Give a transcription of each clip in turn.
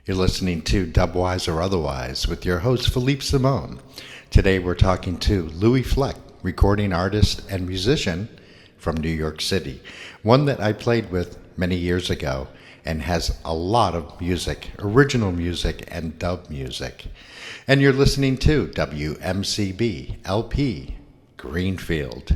You're listening to Dubwise or Otherwise with your host Philippe Simon. Today we're talking to Louie Fleck, recording artist and musician from New York City, one that I played with many years ago and has a lot of music, original music and dub music. And you're listening to WMCB LP Greenfield.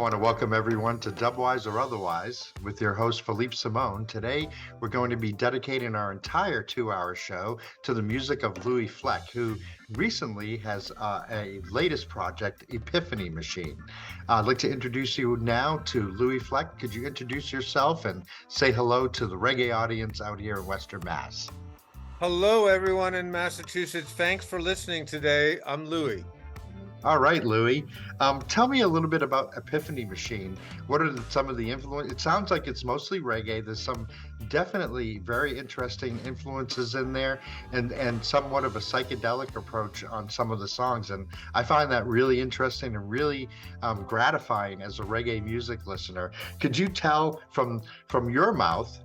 want to welcome everyone to Dubwise or Otherwise with your host, Philippe Simon. Today, we're going to be dedicating our entire 2-hour show to the music of Louie Fleck, who recently has a latest project, EPIPHANY MACHINE. I'd like to introduce you now to Louie Fleck. Could you introduce yourself and say hello to the reggae audience out here in Western Mass? Hello, everyone in Massachusetts. Thanks for listening today. I'm Louie. All right, Louie. Tell me a little bit about EPIPHANY MACHINE. What are some of the influence? It sounds like it's mostly reggae. There's some definitely very interesting influences in there, and somewhat of a psychedelic approach on some of the songs. And I find that really interesting and really gratifying as a reggae music listener. Could you tell from your mouth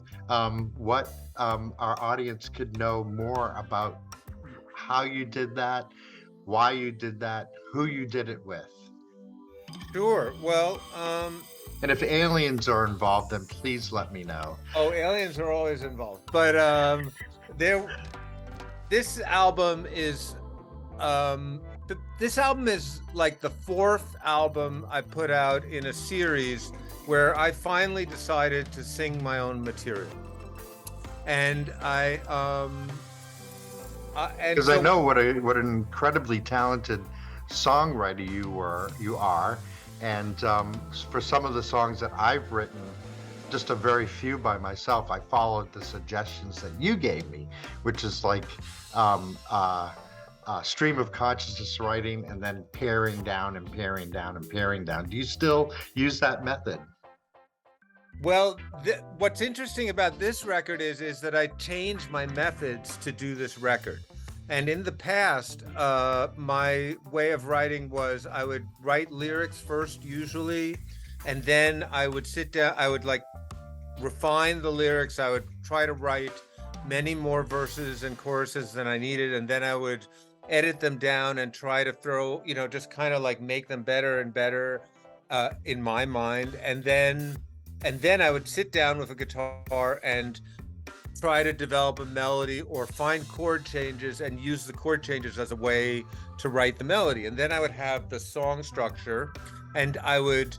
what our audience could know more about how you did that? Why you did that, who you did it with? Sure. Well, and if aliens are involved, then please let me know. Oh, aliens are always involved. But this album is like the fourth album I put out in a series where I finally decided to sing my own material, and because I know what an incredibly talented songwriter you are, and for some of the songs that I've written, just a very few by myself, I followed the suggestions that you gave me, which is like stream of consciousness writing and then paring down and paring down and paring down. Do you still use that method? Well, what's interesting about this record is that I changed my methods to do this record. And in the past, my way of writing was I would write lyrics first, usually, and then I would sit down, I would refine the lyrics. I would try to write many more verses and choruses than I needed, and then I would edit them down and try to throw, just kind of make them better and better in my mind. And then I would sit down with a guitar and try to develop a melody or find chord changes and use the chord changes as a way to write the melody. And then I would have the song structure, and I would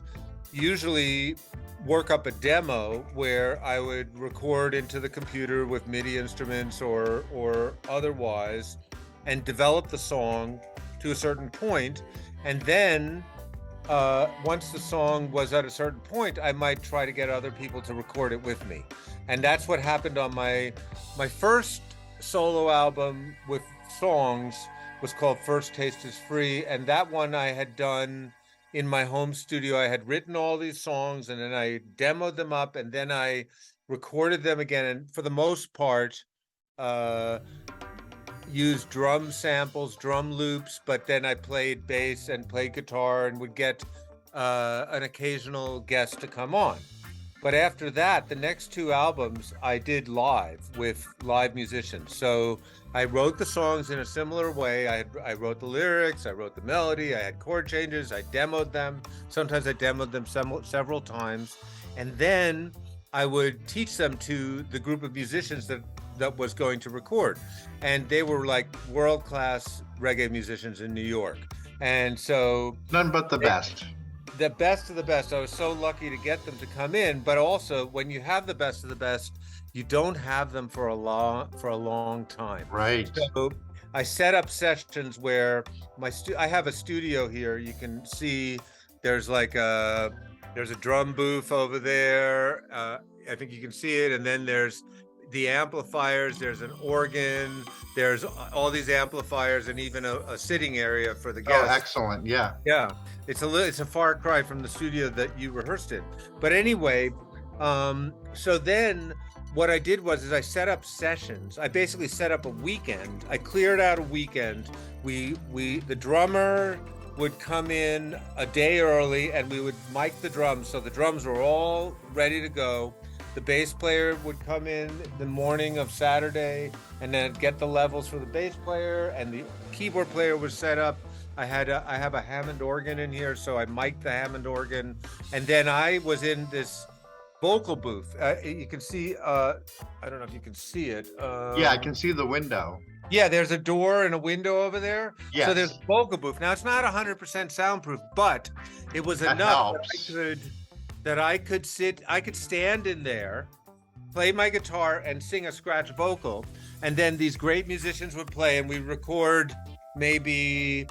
usually work up a demo where I would record into the computer with MIDI instruments or otherwise and develop the song to a certain point. And then once the song was at a certain point, I might try to get other people to record it with me. And that's what happened on my first solo album with songs was called First Taste is Free. And that one I had done in my home studio. I had written all these songs, and then I demoed them up, and then I recorded them again. And for the most part, used drum samples, drum loops, but then I played bass and played guitar and would get an occasional guest to come on. But after that, the next two albums I did live with live musicians. So I wrote the songs in a similar way. I wrote the lyrics, I wrote the melody, I had chord changes, I demoed them. Sometimes I demoed them several times. And then I would teach them to the group of musicians that was going to record. And they were like world-class reggae musicians in New York. And so none but the best. The best of the best. I was so lucky to get them to come in, but also when you have the best of the best, you don't have them for a long time. Right. So I set up sessions where I have a studio here. You can see there's there's a drum booth over there. I think you can see it, and then there's the amplifiers, there's an organ, there's all these amplifiers, and even a sitting area for the guests. Oh, excellent. Yeah. Yeah. It's a far cry from the studio that you rehearsed in. But anyway, so then what I did was I set up sessions. I basically set up a weekend. I cleared out a weekend. The drummer would come in a day early, and we would mic the drums. So the drums were all ready to go. The bass player would come in the morning of Saturday and then get the levels for the bass player, and the keyboard player was set up. I have a Hammond organ in here, so I mic'd the Hammond organ. And then I was in this vocal booth. You can see, I don't know if you can see it. Yeah, I can see the window. Yeah, there's a door and a window over there. Yes. So there's a vocal booth. Now it's not 100% soundproof, but it was That enough helps. that I could stand in there, play my guitar and sing a scratch vocal, and then these great musicians would play, and we record maybe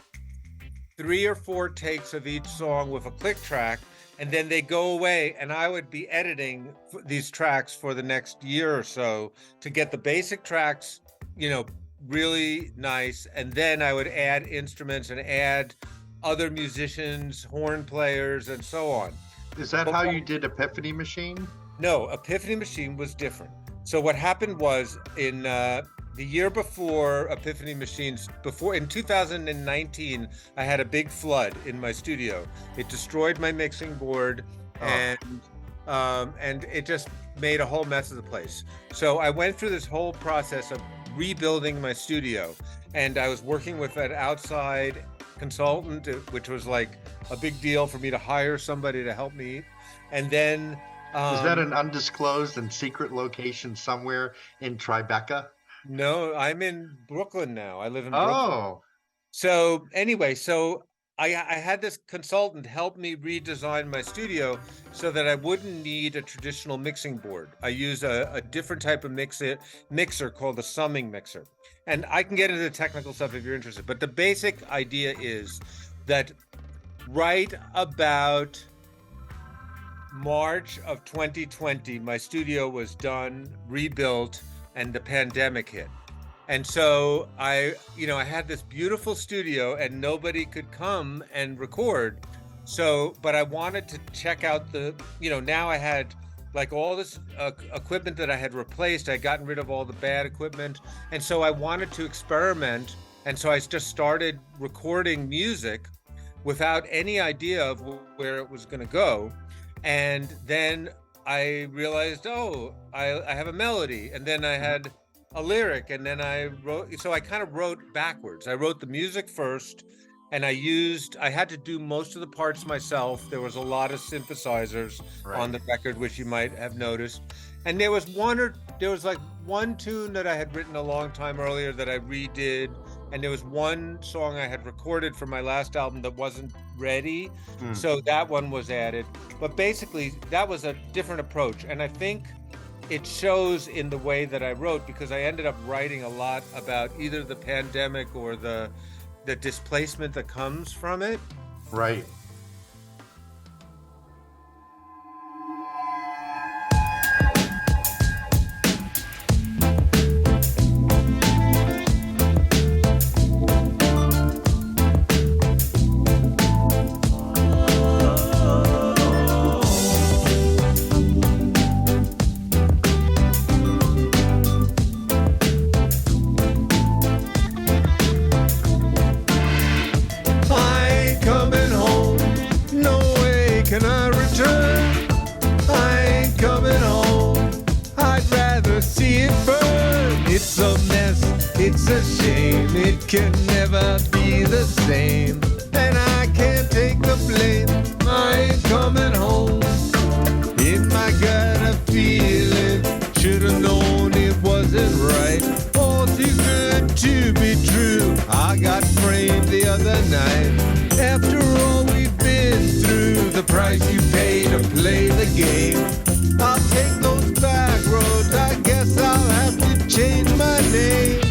3 or 4 takes of each song with a click track, and then they go away, and I would be editing these tracks for the next year or so to get the basic tracks, really nice, and then I would add instruments and add other musicians, horn players, and so on. Is that how you did Epiphany Machine? No, Epiphany Machine was different. So what happened was in the year before Epiphany Machines, in 2019, I had a big flood in my studio. It destroyed my mixing board, and it just made a whole mess of the place. So I went through this whole process of rebuilding my studio, and I was working with an outside consultant, which was like a big deal for me to hire somebody to help me. And then is that an undisclosed and secret location somewhere in Tribeca? No, I'm in Brooklyn now. I live in Brooklyn. Oh. So anyway, I had this consultant help me redesign my studio so that I wouldn't need a traditional mixing board. I use a different type of mixer called a summing mixer. And I can get into the technical stuff if you're interested. But the basic idea is that right about March of 2020, my studio was done, rebuilt, and the pandemic hit. And so I had this beautiful studio and nobody could come and record. But I wanted to check out now I had like all this equipment that I had replaced. I'd gotten rid of all the bad equipment. And so I wanted to experiment. And so I just started recording music without any idea of where it was going to go. And then I realized, I have a melody. And then I had a lyric, and then I kind of wrote backwards. I wrote the music first, and I had to do most of the parts myself. There was a lot of synthesizers on the record, which you might have noticed. And there was like one tune that I had written a long time earlier that I redid. And there was one song I had recorded for my last album that wasn't ready. So that one was added. But basically, that was a different approach. And I think it shows in the way that I wrote, because I ended up writing a lot about either the pandemic or the displacement that comes from it. Right. It's a shame, it can never be the same, and I can't take the blame. I ain't coming home. In my gut I feel it, should've known it wasn't right. All too good to be true, I got framed the other night. After all we've been through, the price you pay to play the game, I'll take those back roads, I guess I'll have to change my name.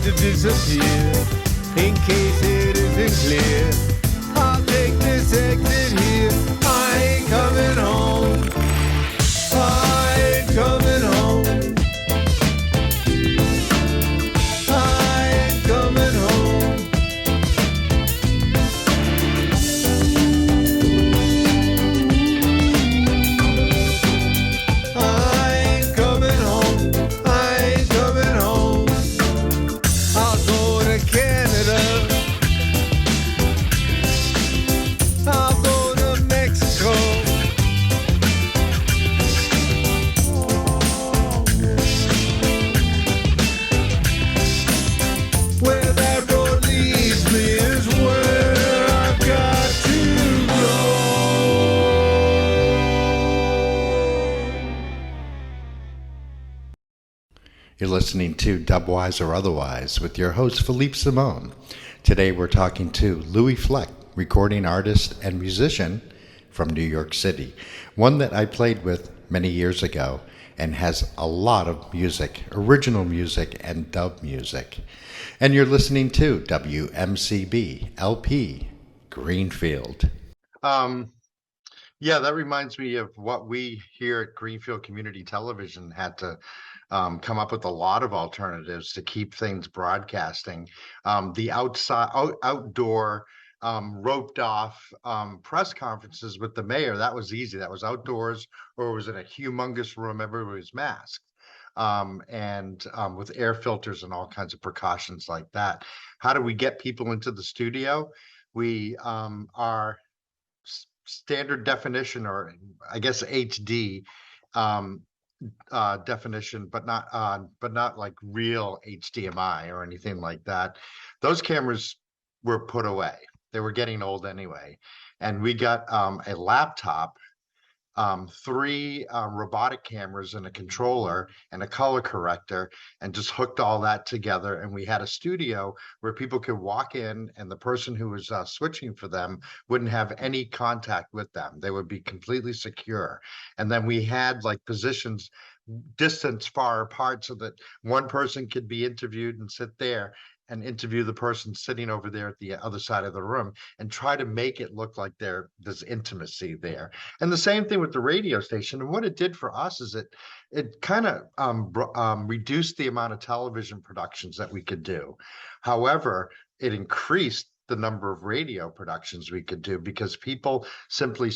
to disappear. In case it isn't clear, I'll take this exit here. I ain't coming home. I ain't coming home. I ain't coming home. I ain't coming home. I ain't coming home. I'll go to Canada. I'll go to Mexico. Where that road leads me is where I've got to go. You're listening to Dubwise or Otherwise with your host, Philippe Simon. Today we're talking to Louie Fleck, recording artist and musician from New York City, one that I played with many years ago and has a lot of music, original music and dub music. And you're listening to WMCB LP Greenfield. Yeah, that reminds me of what we here at Greenfield Community Television had to come up with a lot of alternatives to keep things broadcasting. The outdoor roped off press conferences with the mayor, that was easy. That was outdoors, or it was in a humongous room, everybody was masked. And with air filters and all kinds of precautions like that. How do we get people into the studio? We are standard definition, or I guess HD definition, but not like real HDMI or anything like that. Those cameras were put away. They were getting old anyway, and we got a laptop, 3 robotic cameras and a controller and a color corrector, and just hooked all that together. And we had a studio where people could walk in, and the person who was switching for them wouldn't have any contact with them. They would be completely secure. And then we had like positions distance far apart so that one person could be interviewed and sit there and interview the person sitting over there at the other side of the room, and try to make it look like there's intimacy there. And the same thing with the radio station. And what it did for us is it kind of reduced the amount of television productions that we could do. However, it increased the number of radio productions we could do, because people simply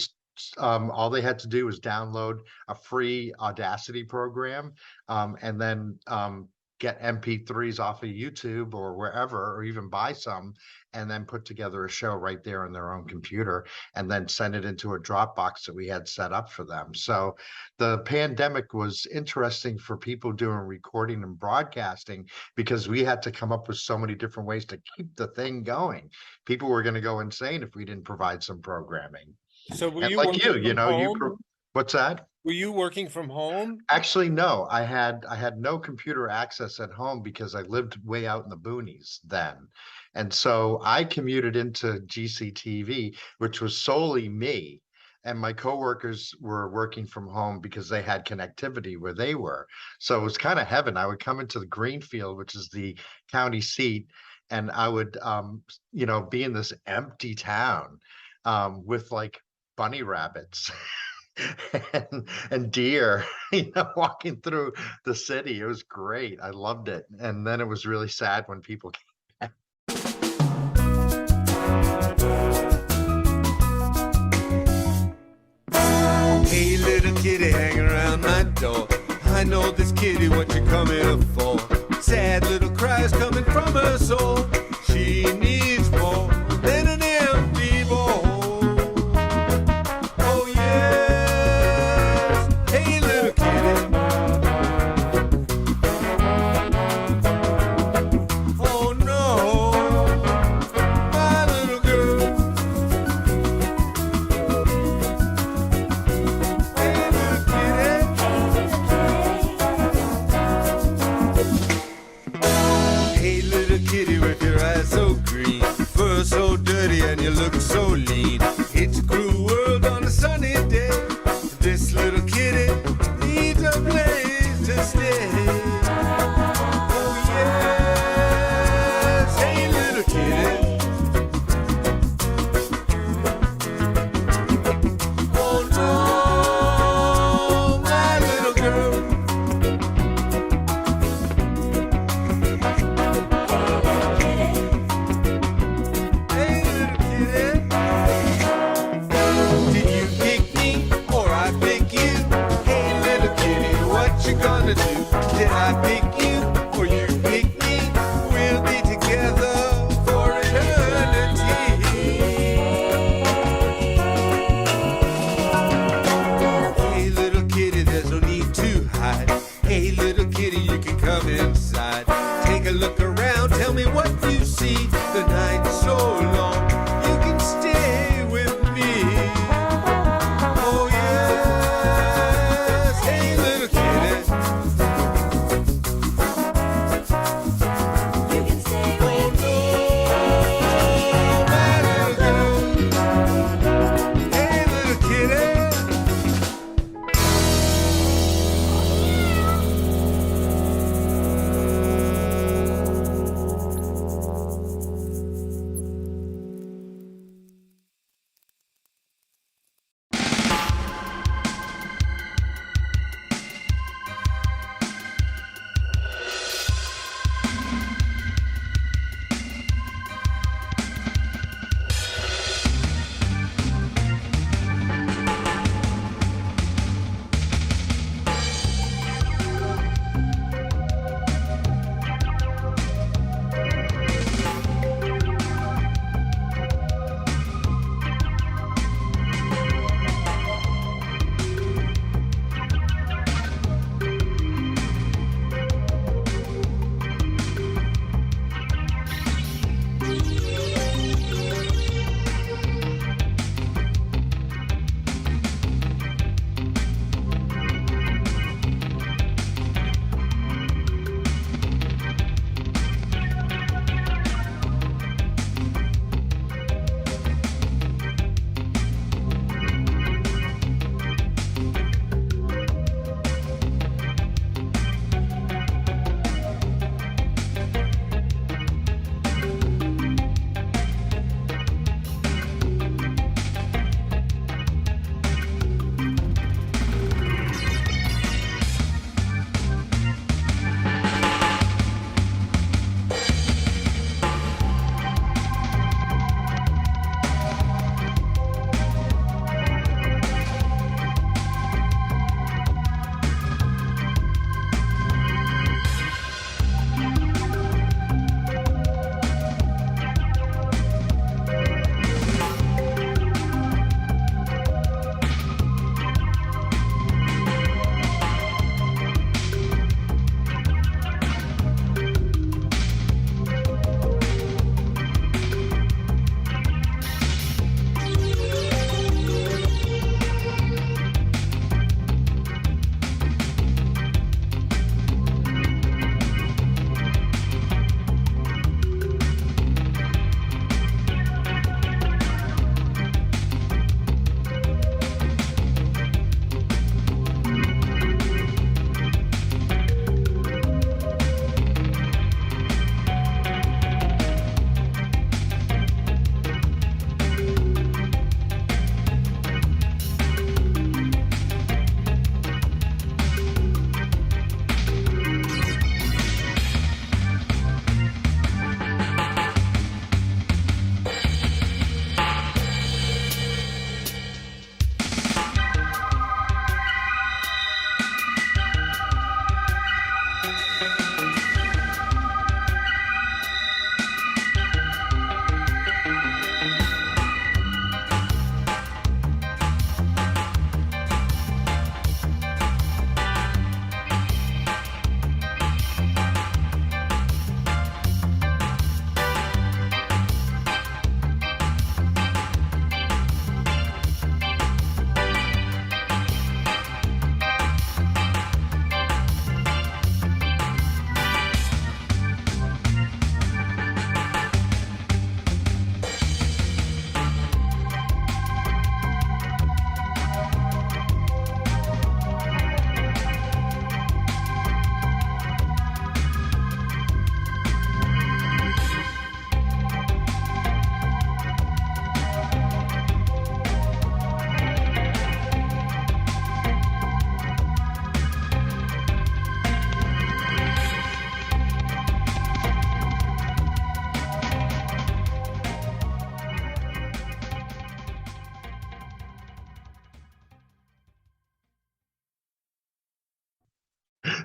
all they had to do was download a free Audacity program, and then get MP3s off of YouTube or wherever, or even buy some, and then put together a show right there on their own computer, and then send it into a Dropbox that we had set up for them. So the pandemic was interesting for people doing recording and broadcasting, because we had to come up with so many different ways to keep the thing going. People were going to go insane if we didn't provide some programming. So were And you like working you from know, home? what's that? Were you working from home? Actually, no. I had no computer access at home because I lived way out in the boonies then. And so I commuted into GCTV, which was solely me. And my coworkers were working from home because they had connectivity where they were. So it was kind of heaven. I would come into the Greenfield, which is the county seat, and I would be in this empty town with like bunny rabbits and deer, walking through the city. It was great. I loved it. And then it was really sad when people came back. Hey, little kitty, hang around my door. I know this kitty, what you coming up for? Sad little cries coming from her soul. She needs more than an empty bowl. Oh yes, hey little kitty. Oh no, my little girl. Hey little kitty. Hey little kitty with your eyes so green, fur so dirty and you look so lean. It's a cruel world on a sunny day. This little kitty needs a place to stay. Oh yeah. Tell me what you see, the night's so long. You can stay with me. Oh yes, hey little kitty. You can stay Oh with no, me. my little girl. Hey little kitty.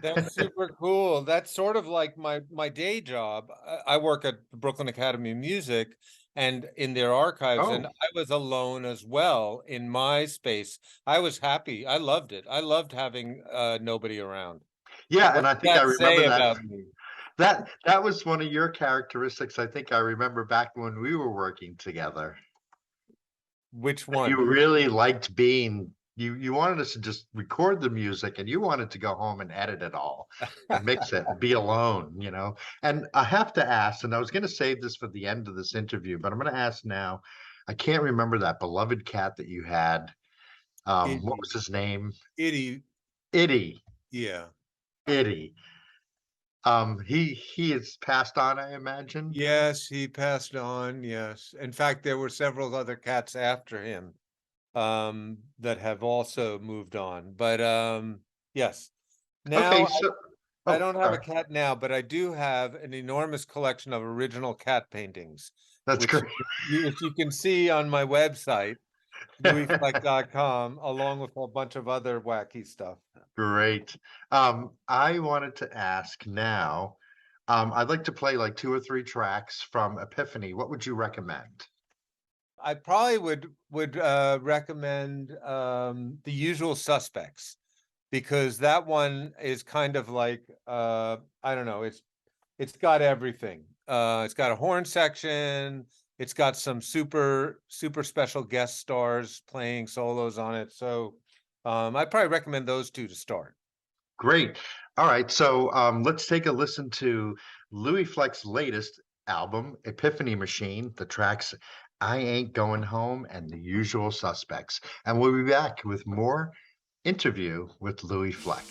That's super cool. That's sort of like my day job. I work at the Brooklyn Academy of Music and in their archives, and Oh, I was alone as well in my space. I was happy. I loved it. I loved having nobody around. Yeah, What and I does think I that remember say that. about me? That was one of your characteristics. I think I remember back when we were working together. Which You one? really liked being you wanted us to just record the music and you wanted to go home and edit it all and mix it and be alone, you know. And I have to ask, and I was going to save this for the end of this interview, but I'm going to ask now. I can't remember that beloved cat that you had. What was his name? Itty. Itty. Yeah. Itty. He has passed on, I imagine. Yes, he passed on. Yes. In fact, there were several other cats after him that have also moved on. But yes. Now Okay, so I don't have a sorry. cat now, but I do have an enormous collection of original cat paintings, That's which great. if you can see on my website, louisfleck.com, along with a bunch of other wacky stuff. Great. I wanted to ask now, I'd like to play like 2 or 3 tracks from Epiphany. What would you recommend? I probably would recommend The Usual Suspects, because that one is kind of like I don't know, it's got everything. It's got a horn section, it's got some super special guest stars playing solos on it. So I'd probably recommend those two to start. Great. All right, so let's take a listen to Louie Fleck's latest album, Epiphany Machine, the tracks I Ain't Going Home and The Usual Suspects. And we'll be back with more interview with Louie Fleck.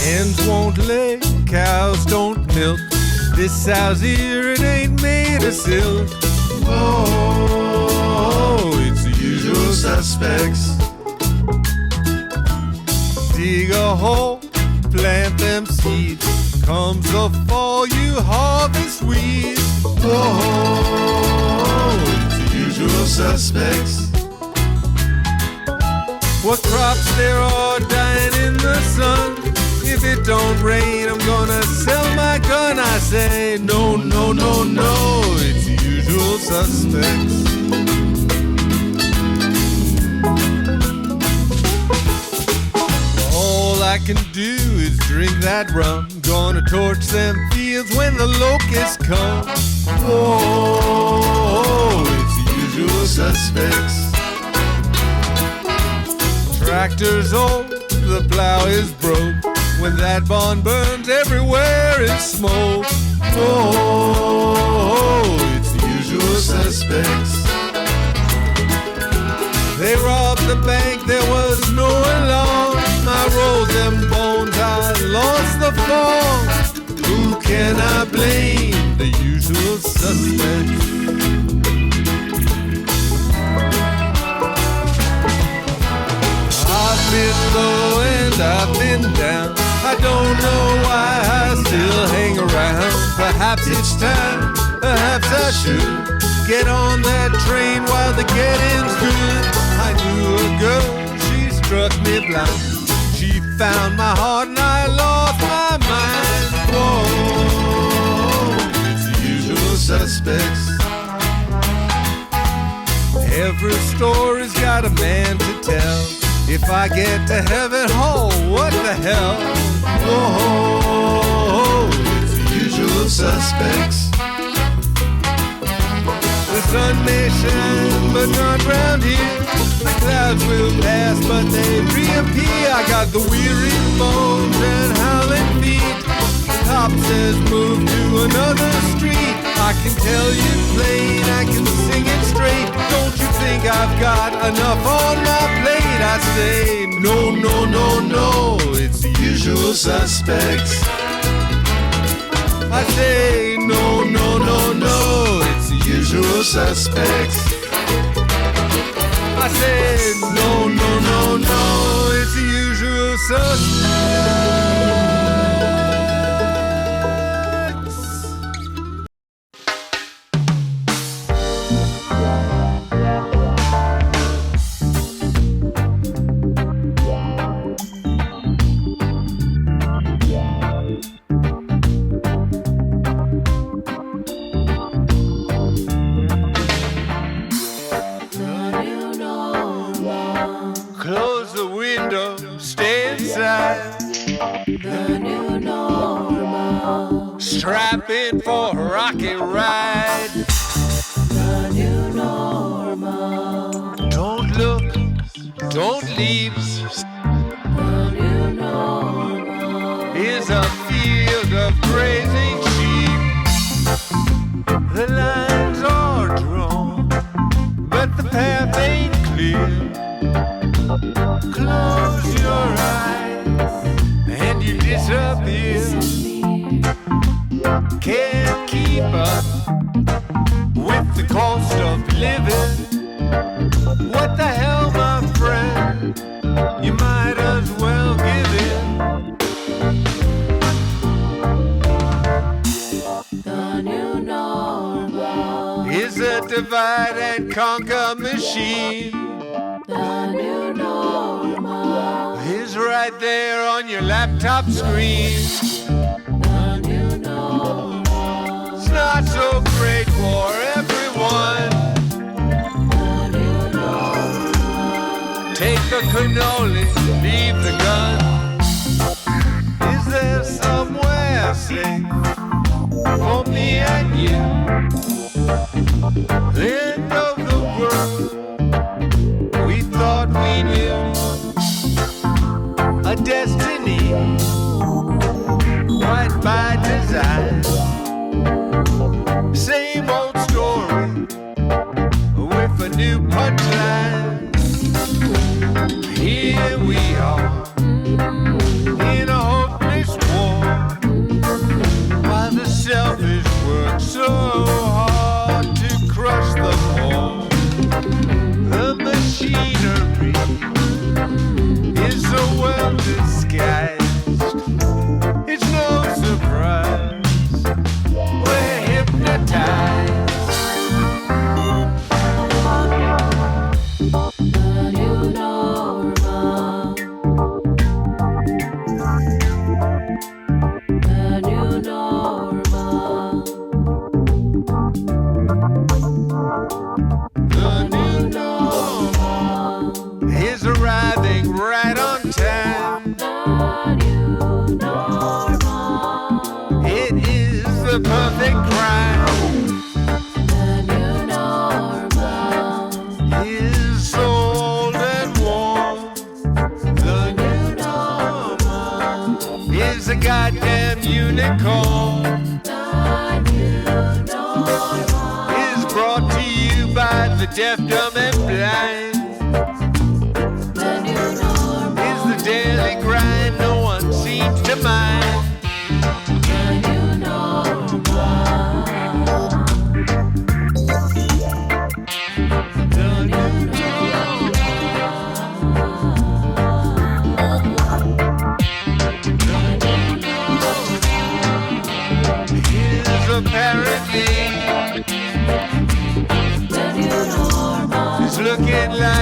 Hens won't lay, cows don't milk. This sow's here, it ain't made of silk. Oh, it's the usual suspects. Dig a hole, plant them seeds. Comes the fall, you harvest weeds. Oh, it's the usual suspects. What crops there are dying in the sun? If it don't rain, I'm gonna sell my gun. I say, no, no, no, no, it's the usual suspects. All I can do is drink that rum. Gonna torch them fields when the locusts come. Whoa, it's the usual suspects. Tractor's old, the plow is broke. When that barn burns, everywhere is smoke. Oh, it's the usual suspects. They robbed the bank, there was no alarm. I rolled them bones, I lost the farm. Who can I blame? The usual suspects. I've been low and I've been down. I don't know why I still hang around. Perhaps it's time, perhaps I should get on that train while the getting's good. I knew a girl, she struck me blind. She found my heart and I lost my mind. Whoa, it's the usual suspects. Every story's got a man to tell. If I get to heaven, oh, what the hell? Oh, it's the usual suspects. The sun may shine, but not round here. The clouds will pass, but they reappear. I got the weary bones and howling feet. The cop says move to another street. I can tell you plain, I can sing it straight. Don't you think I've got enough on my plate? I say, no, no, no, no, it's the usual suspects. I say, no, no, no, no, it's the usual suspects. I say, no, no, no, no, it's the usual suspects. strapping for a rocky ride. The new normal. Don't look, don't leave. The new normal. Is a field of grazing sheep. The lines are drawn, but the path ain't clear. Close your eyes and you disappear. Can't keep up with the cost of living. What the hell, my friend? You might as well give in. The new normal. Is a divide and conquer machine. The new normal. Is right there on your laptop screen. The new normal. It's not so great for everyone. The new normal. Take the cannoli, leave the gun. Is there somewhere safe for me and you? The end of the world we thought we knew. A destiny right by design. Same old story with a new punchline. Here we are in a hopeless war, while the selfish work so hard to crush the poor. The machinery is so well disguised. It's no surprise we're hypnotized. The new normal. The new normal. The new normal is arriving right on time. The new normal. It is the perfect crime. The new normal. Is so old and warm. The new normal is a goddamn unicorn. The new normal. Is brought to you by the deaf, dumb, and blind. The new normal. Is the daily grind no one seems to mind. The new normal. The new is apparently The new normal. is looking like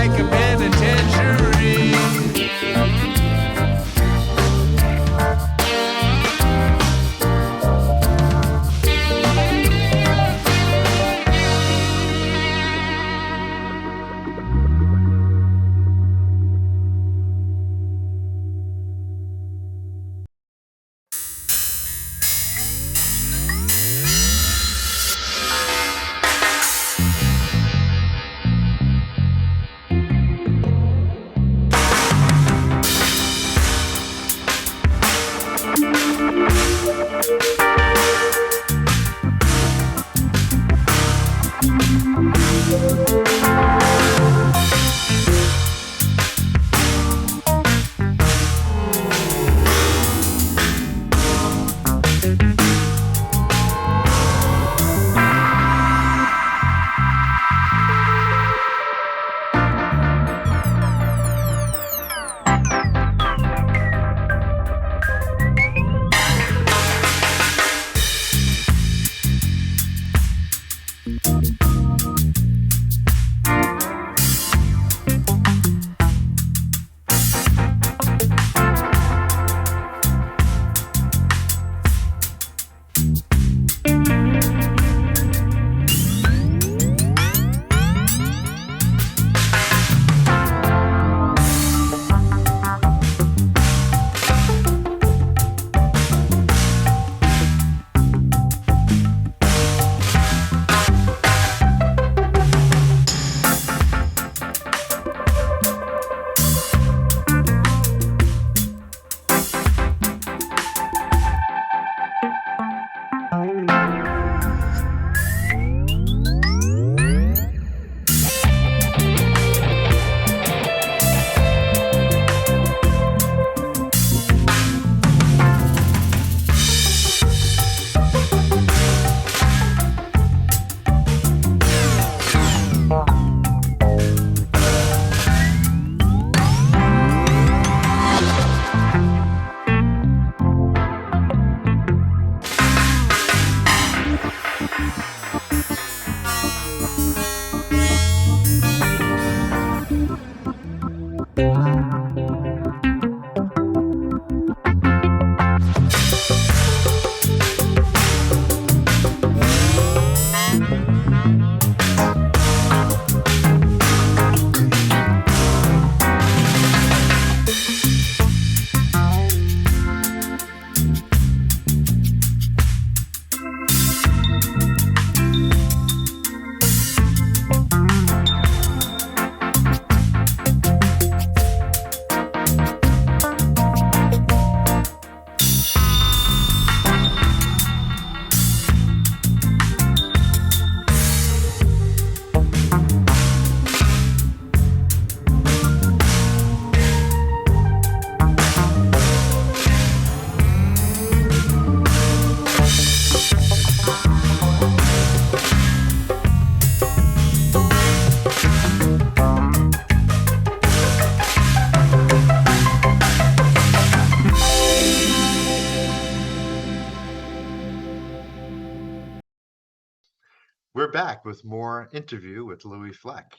We're back with more interview with Louie Fleck.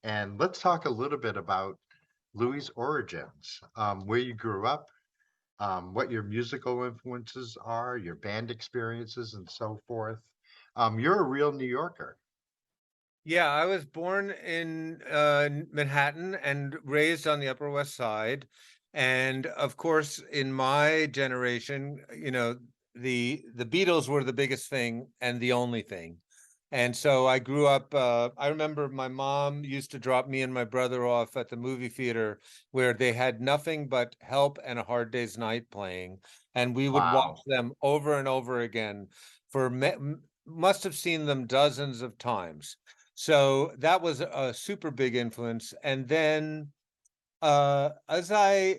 And let's talk a little bit about Louie's origins, where you grew up, what your musical influences are, your band experiences, and so forth. You're a real New Yorker. Yeah, I was born in Manhattan and raised on the Upper West Side. And of course, in my generation, the Beatles were the biggest thing and the only thing. And so I grew up, I remember my mom used to drop me and my brother off at the movie theater where they had nothing but Help and A Hard Day's Night playing. And we would watch Wow. them over and over again for must have seen them dozens of times. So that was a super big influence. And then as uh,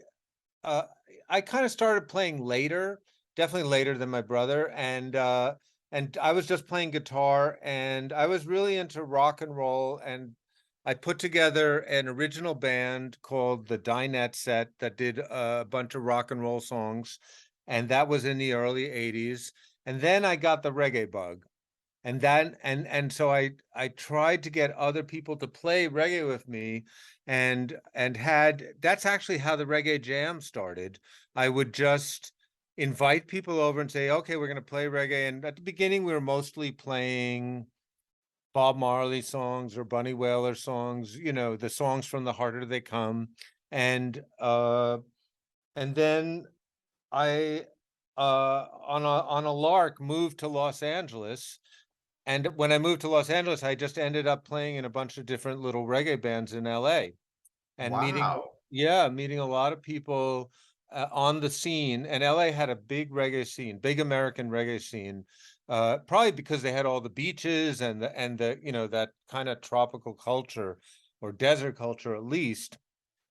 I kind of started playing later, definitely later than my brother, and I was just playing guitar, and I was really into rock and roll, and I put together an original band called the Dinette Set that did a bunch of rock and roll songs, and that was in the early '80s. And then I got the reggae bug, and then and so I tried to get other people to play reggae with me, and had that's actually how the Reggae Jam started. I would just invite people over and say, okay, we're going to play reggae. And at the beginning we were mostly playing Bob Marley songs or Bunny Wailer songs, the songs from The Harder They Come. And then I on a lark moved to Los Angeles. And when I moved to Los Angeles, I just ended up playing in a bunch of different little reggae bands in LA and Wow. meeting a lot of people on the scene. And LA had a big reggae scene, big American reggae scene, probably because they had all the beaches and the that kind of tropical culture or desert culture at least.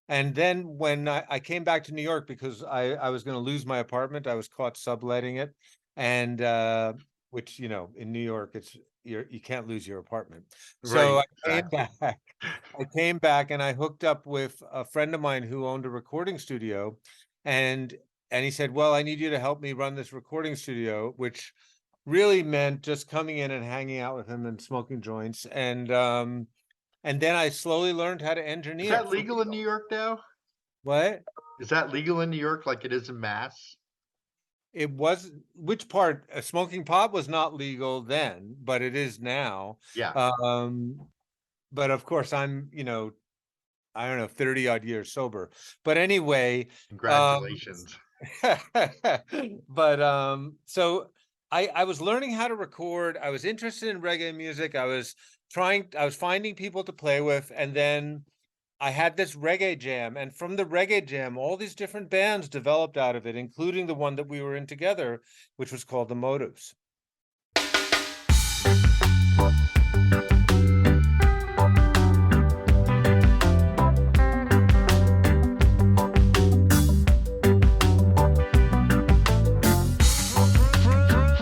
And then when I came back to New York because I was going to lose my apartment, I was caught subletting it, and which in New York you can't lose your apartment. So Right, I came exactly. back. I came back and I hooked up with a friend of mine who owned a recording studio, and he said, "Well, I need you to help me run this recording studio," which really meant just coming in and hanging out with him and smoking joints, and then I slowly learned how to Is engineer that for legal in real. New York now? What? Is that legal in New York like it is in Mass? It was which part? Smoking pot was not legal then, but it is now. Yeah, But of course, I'm, I don't know, 30 odd years sober. But anyway, congratulations. but so I was learning how to record. I was interested in reggae music. I was finding people to play with, and then I had this reggae jam, and from the reggae jam, all these different bands developed out of it, including the one that we were in together, which was called the Motives.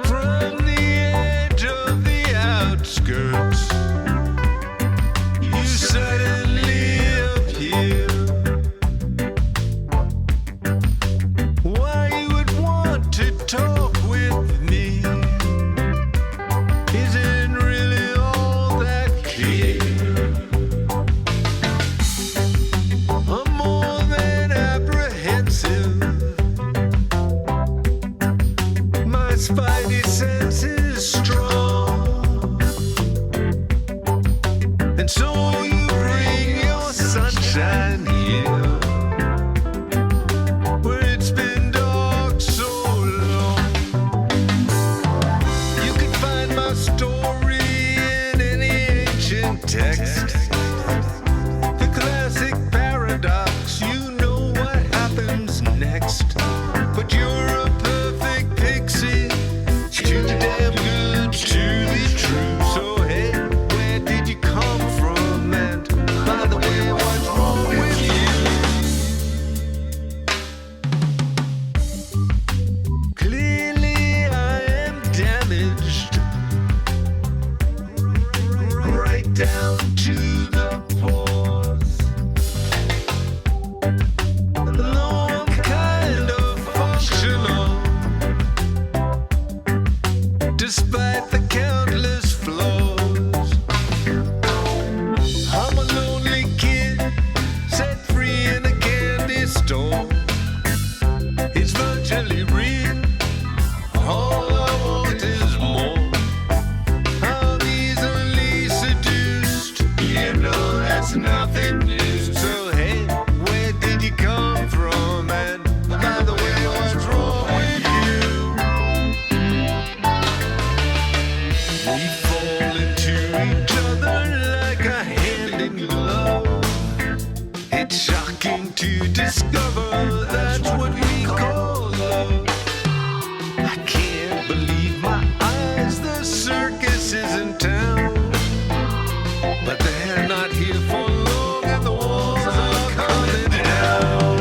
From the edge of the outskirts, you suddenly appear. Why you would want to talk with me? here where it's been dark so long. You can find my story in any ancient text. The classic paradox, you know what happens next. But you're a perfect pixie, too damn good to be true. So hey, where did you come from? And by the way, what's wrong with you? Clearly I am damaged, right down to the pores. Though I'm kind of functional, despite the countless flaws. I'm a lonely kid, set free in a candy store. It's virtually real, all I want is more. I'm easily seduced, you know that's nothing new. So hey, where did you come from? And by the way, what's wrong with you? We fall into each other like a hand in glove. It's shocking to discover that's what we call love. I can't believe my eyes, the circus is in town. But they're not here for long and the walls are coming down.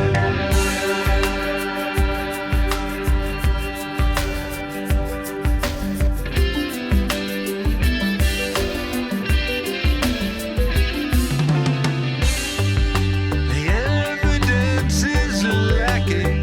The evidence is lacking.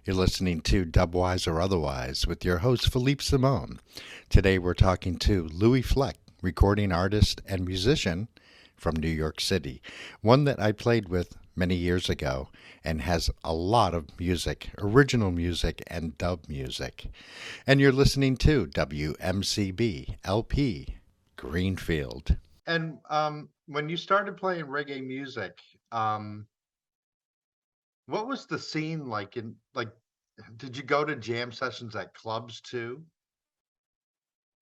You're listening to Dubwise or Otherwise with your host, Philippe Simon. Today we're talking to Louie Fleck, recording artist and musician from New York City, one that I played with many years ago and has a lot of music, original music and dub music. And you're listening to WMCB LP Greenfield. And when you started playing reggae music, what was the scene like did you go to jam sessions at clubs too?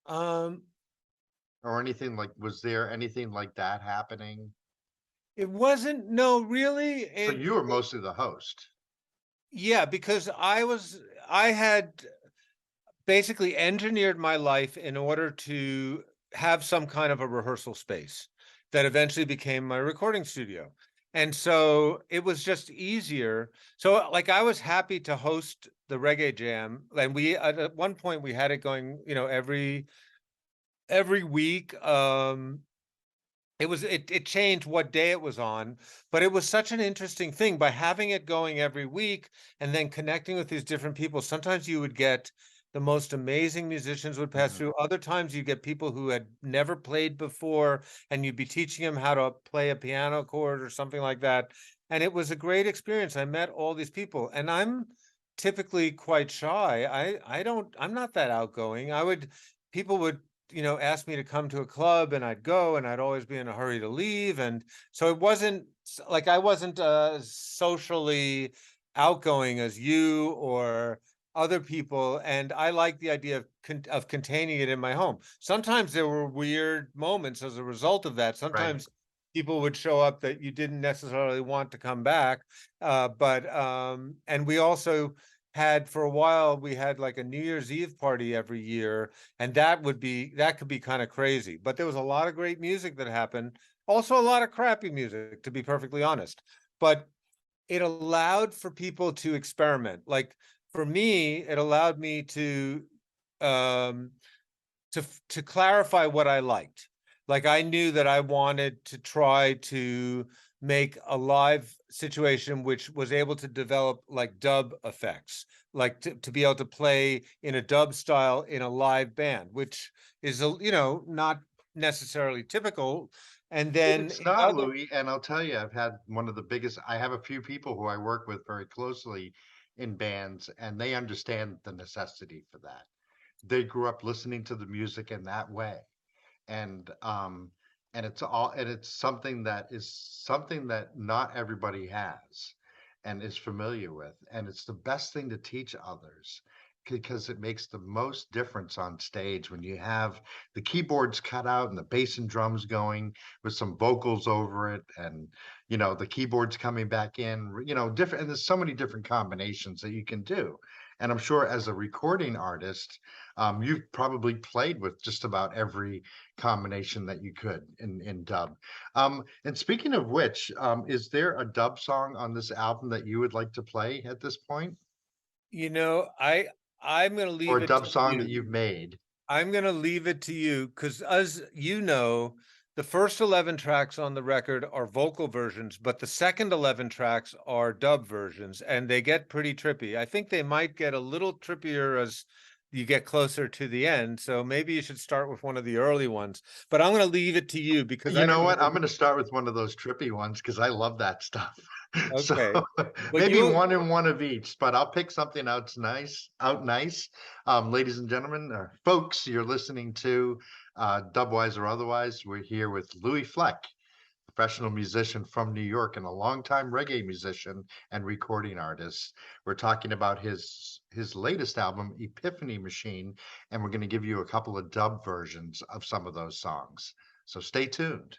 Um, Or anything was there anything like that happening? it wasn't, no, really. So you were mostly the host. Yeah, because I had basically engineered my life in order to have some kind of a rehearsal space that eventually became my recording studio. And so it was just easier. So like I was happy to host the Reggae Jam, and we at one point we had it going, every week. It changed what day it was on, but it was such an interesting thing by having it going every week and then connecting with these different people. Sometimes you would get the most amazing musicians would pass through. Other times you get people who had never played before and you'd be teaching them how to play a piano chord or something like that. And it was a great experience. I met all these people, and I'm typically quite shy. I'm not that outgoing. People would ask me to come to a club and I'd go, and I'd always be in a hurry to leave. And so it wasn't like I wasn't socially outgoing as you or other people. And I like the idea of containing it in my home. Sometimes there were weird moments as a result of that. Sometimes people would show up that you didn't necessarily want to come back. And we also had, for a while, we had like a New Year's Eve party every year, and that could be kind of crazy. But there was a lot of great music that happened. Also a lot of crappy music, to be perfectly honest. But it allowed for people to experiment. Like for me, it allowed me to clarify what I liked. Like I knew that I wanted to try to make a live situation which was able to develop like dub effects, like to be able to play in a dub style in a live band, which is not necessarily typical. And then It's not, Louis, and I'll tell you, I have a few people who I work with very closely in bands, and they understand the necessity for that. They grew up listening to the music in that way. And it's something that not everybody has and is familiar with. And it's the best thing to teach others, because it makes the most difference on stage when you have the keyboards cut out and the bass and drums going with some vocals over it, and the keyboards coming back in, different, and there's so many different combinations that you can do. And I'm sure as a recording artist, you've probably played with just about every combination that you could in dub. And speaking of which, is there a dub song on this album that you would like to play at this point? I'm going to leave Or a it dub to song you. that you've made? I'm going to leave it to you because, as you know, the first 11 tracks on the record are vocal versions, but the second 11 tracks are dub versions, and they get pretty trippy. I think they might get a little trippier as you get closer to the end. So maybe you should start with one of the early ones, but I'm going to leave it to you because You know what? I'm going to start with one of those trippy ones because I love that stuff. Okay. So maybe one and one of each, but I'll pick something out nice. Ladies and gentlemen, folks, you're listening to Dubwise or Otherwise. We're here with Louie Fleck, professional musician from New York and a longtime reggae musician and recording artist. We're talking about his latest album, Epiphany Machine, and we're going to give you a couple of dub versions of some of those songs. So stay tuned.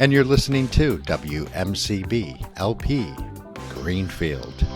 And you're listening to WMCB LP Greenfield.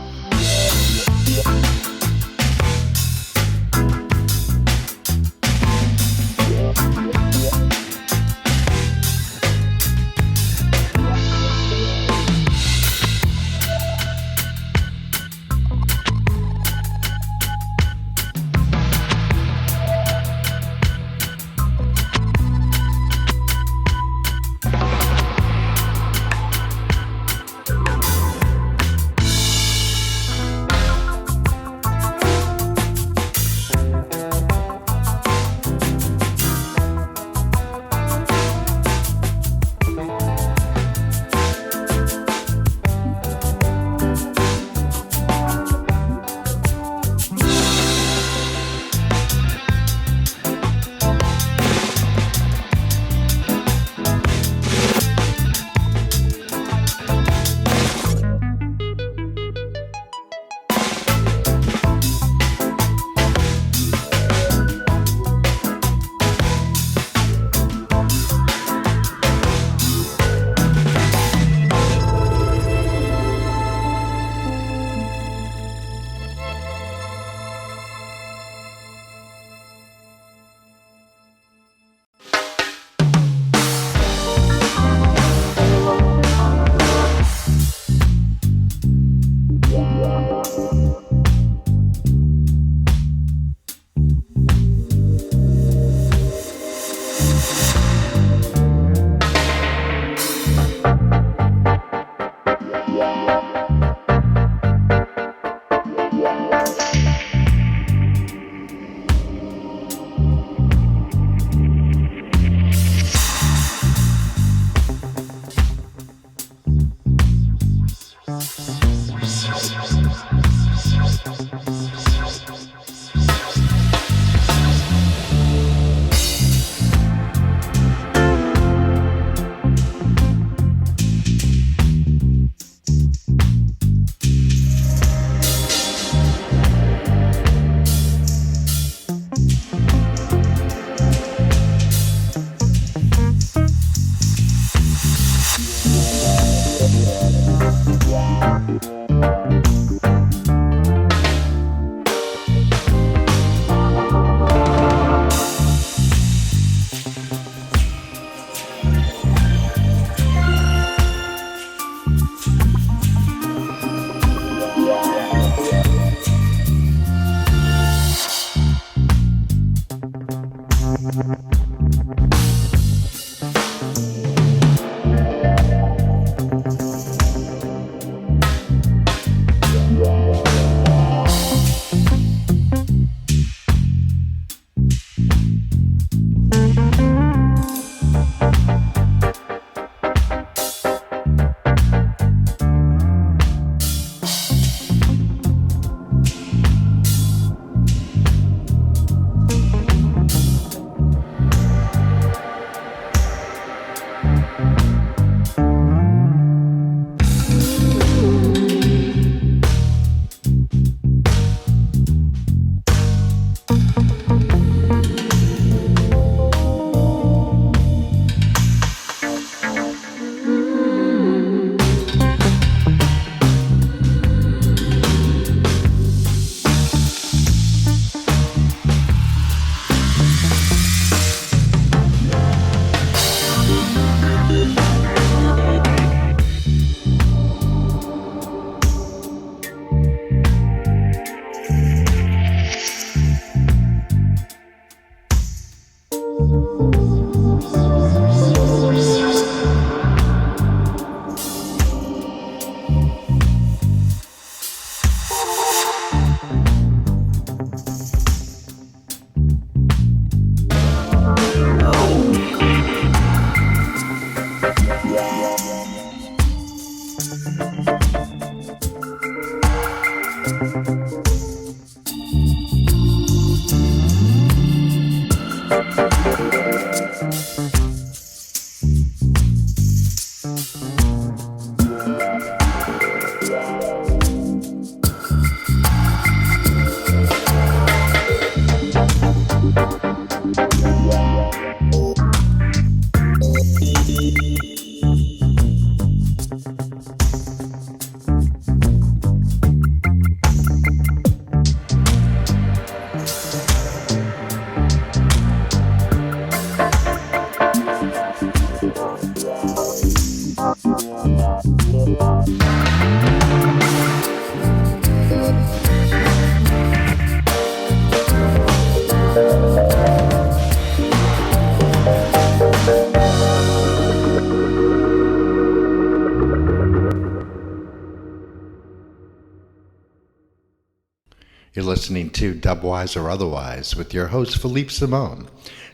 You're listening to Dubwise or Otherwise with your host, Philippe Simon.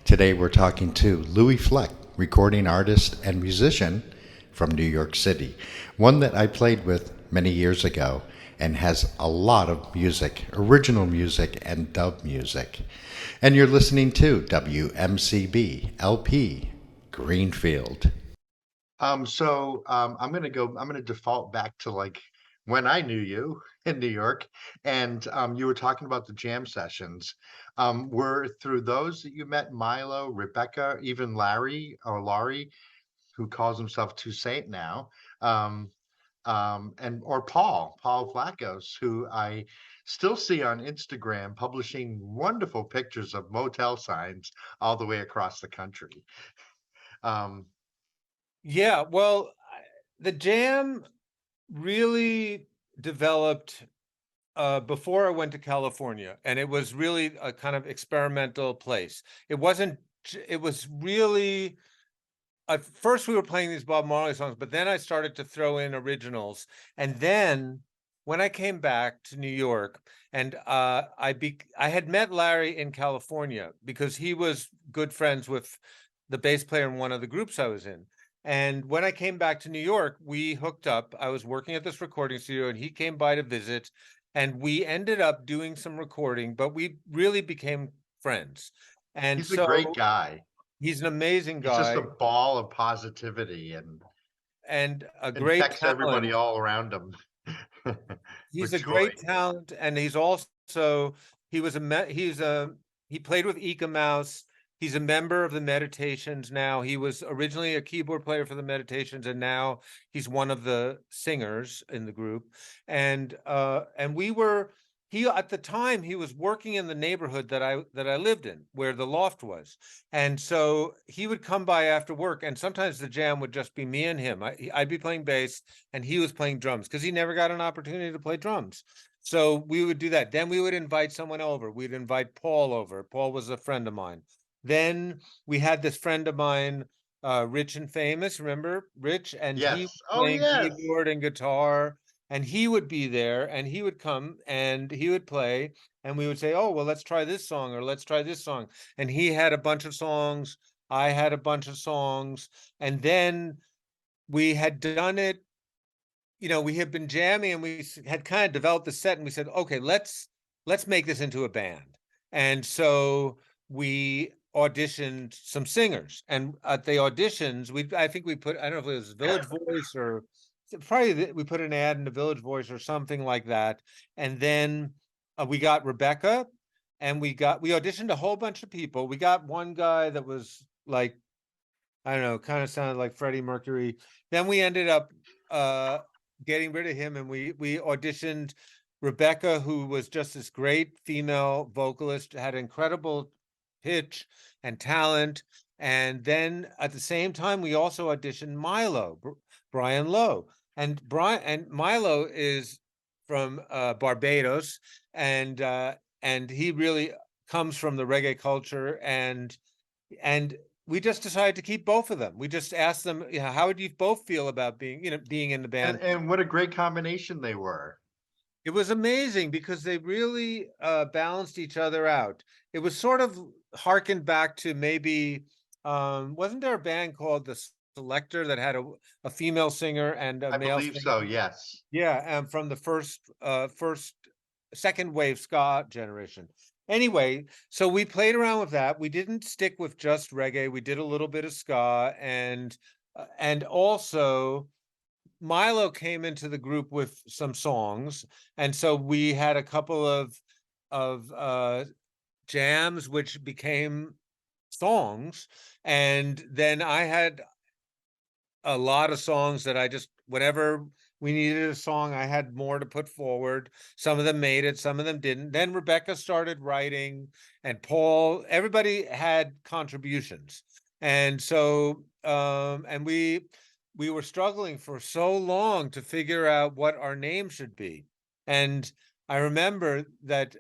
Today we're talking to Louie Fleck, recording artist and musician from New York City, one that I played with many years ago and has a lot of music, original music and dub music. And you're listening to WMCB LP Greenfield. I'm gonna default back to like when I knew you in New York, and you were talking about the jam sessions. Were through those that you met Milo, Rebecca, even Larry or Laurie, who calls himself Toussaint now, or Paul Flacos, who I still see on Instagram publishing wonderful pictures of motel signs all the way across the country. Um, Yeah, well, the jam really developed before I went to California, and it was really a kind of experimental place. It wasn't, it was really, at first we were playing these Bob Marley songs, but then I started to throw in originals. And then when I came back to New York, and I had met Larry in California because he was good friends with the bass player in one of the groups I was in. And when I came back to New York, we hooked up. I was working at this recording studio and he came by to visit, and we ended up doing some recording, but we really became friends. And he's a great so guy. he's an amazing He's just guy a ball of positivity and and a great infects everybody talent. all around him He's with a joy. great talent, and he's also he played with Eka Mouse. He's a member of the Meditations now. He was originally a keyboard player for the Meditations, and now he's one of the singers in the group. And we were he at the time he was working in the neighborhood that I lived in, where the loft was. And so he would come by after work, and sometimes the jam would just be me and him. I'd be playing bass and he was playing drums because he never got an opportunity to play drums. So we would do that. Then we would invite someone over. We'd invite Paul over. Paul was a friend of mine. Then we had this friend of mine, Rich and Famous, remember Rich? And he Yes. was Oh, playing yes. keyboard and guitar, and he would be there and he would come and he would play, and we would say, oh, well, let's try this song or let's try this song. And he had a bunch of songs. I had a bunch of songs. And then we had done it, we had been jamming and we had kind of developed the set, and we said, okay, let's make this into a band. And so we auditioned some singers, and at the auditions, I think we put, I don't know if it was Village Voice or probably we put an ad in the Village Voice or something like that. And then we got Rebecca, and we auditioned a whole bunch of people. We got one guy that was like, I don't know, kind of sounded like Freddie Mercury. Then we ended up getting rid of him, and we auditioned Rebecca, who was just this great female vocalist, had incredible pitch and talent. And then at the same time, we also auditioned Milo, Brian Lowe. And Milo is from Barbados, and he really comes from the reggae culture, and we just decided to keep both of them. We just asked them, how would you both feel about being in the band? And what a great combination they were. It was amazing because they really balanced each other out. It was sort of harkened back to maybe, wasn't there a band called The Selector that had a female singer and a I male believe singer? so, yes. Yeah, and from the second wave ska generation. Anyway, so we played around with that. We didn't stick with just reggae. We did a little bit of ska, and also Milo came into the group with some songs, and so we had a couple of jams which became songs, and then I had a lot of songs that I just, whenever we needed a song, I had more to put forward. Some of them made it, some of them didn't. Then Rebecca started writing, and Paul, everybody had contributions. And so and we were struggling for so long to figure out what our name should be. And I remember that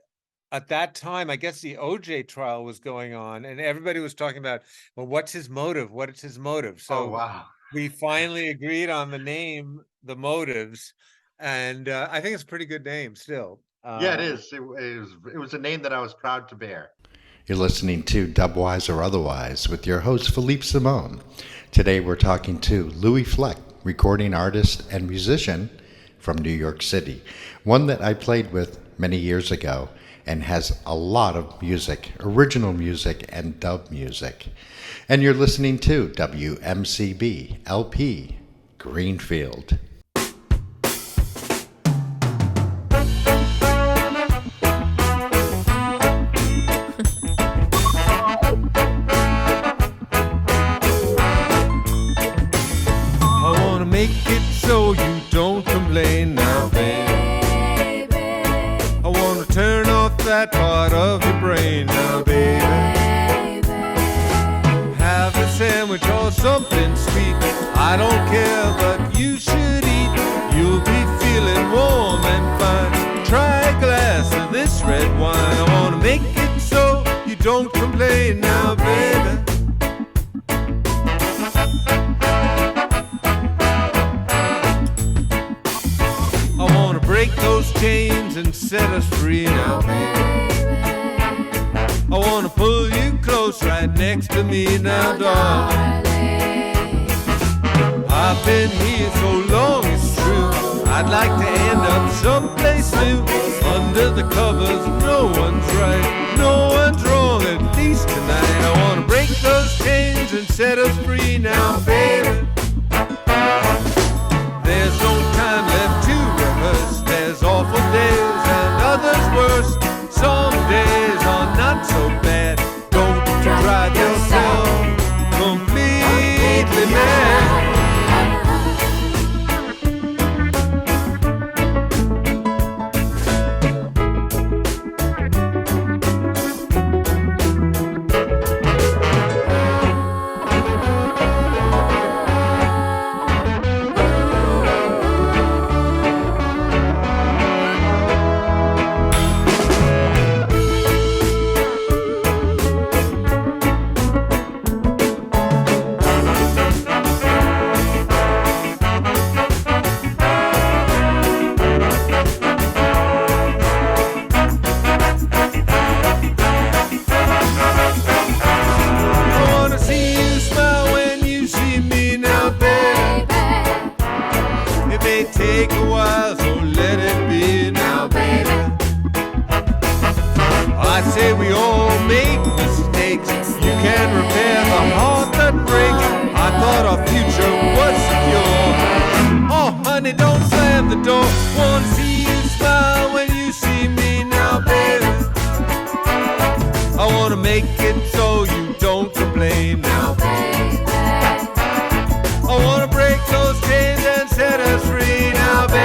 at that time, I guess the OJ trial was going on, and everybody was talking about, well, what's his motive? What is his motive? Oh, So wow. we finally agreed on the name, The Motives, and I think it's a pretty good name still. Yeah, it is. It was a name that I was proud to bear. You're listening to Dubwise or Otherwise with your host, Philippe Simon. Today we're talking to Louie Fleck, recording artist and musician from New York City, one that I played with many years ago and has a lot of music, original music and dub music. And you're listening to WMCB LP Greenfield. I wanna make it so you don't complain now, babe. I wanna turn off that part of your brain now, baby. Have a sandwich or something sweet. I don't care, but you should eat. You'll be feeling warm and fine. Try a glass of this red wine. I wanna make it so you don't complain now, baby. I wanna break those chains and set us free now, baby. I wanna pull you close right next to me now, darling. I've been here so long, it's true. I'd like to end up someplace new. Under the covers, no one's right, no one's wrong, at least tonight. I wanna break those chains and set us free now, baby. There's no time left to rehearse. There's awful days and others worse. Some days are not so bad. Don't drive yourself completely mad. I wanna see you smile when you see me now, baby. It may take a while, so let it be now, baby. I say we all make mistakes. You can repair the heart that breaks. I thought our future was secure. Oh, honey, don't slam the door. Wanna see you smile when you see me now, baby. I wanna make it so you don't complain now, baby. I wanna break those chains and set us free now, baby.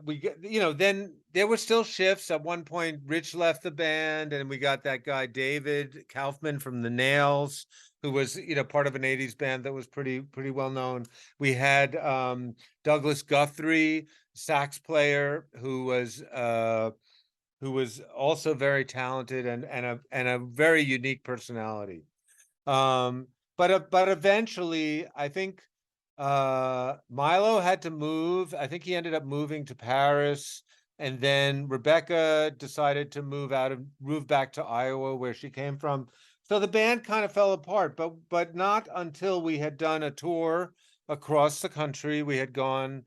We get, then there were still shifts. At one point, Rich left the band, and we got that guy David Kaufman from the Nails, who was, part of an 80s band that was pretty well known. We had Douglas Guthrie, sax player, who was also very talented and a very unique personality. But eventually, I think Milo had to move. I think he ended up moving to Paris, and then Rebecca decided to move back to Iowa, where she came from. So the band kind of fell apart, but not until we had done a tour across the country. We had gone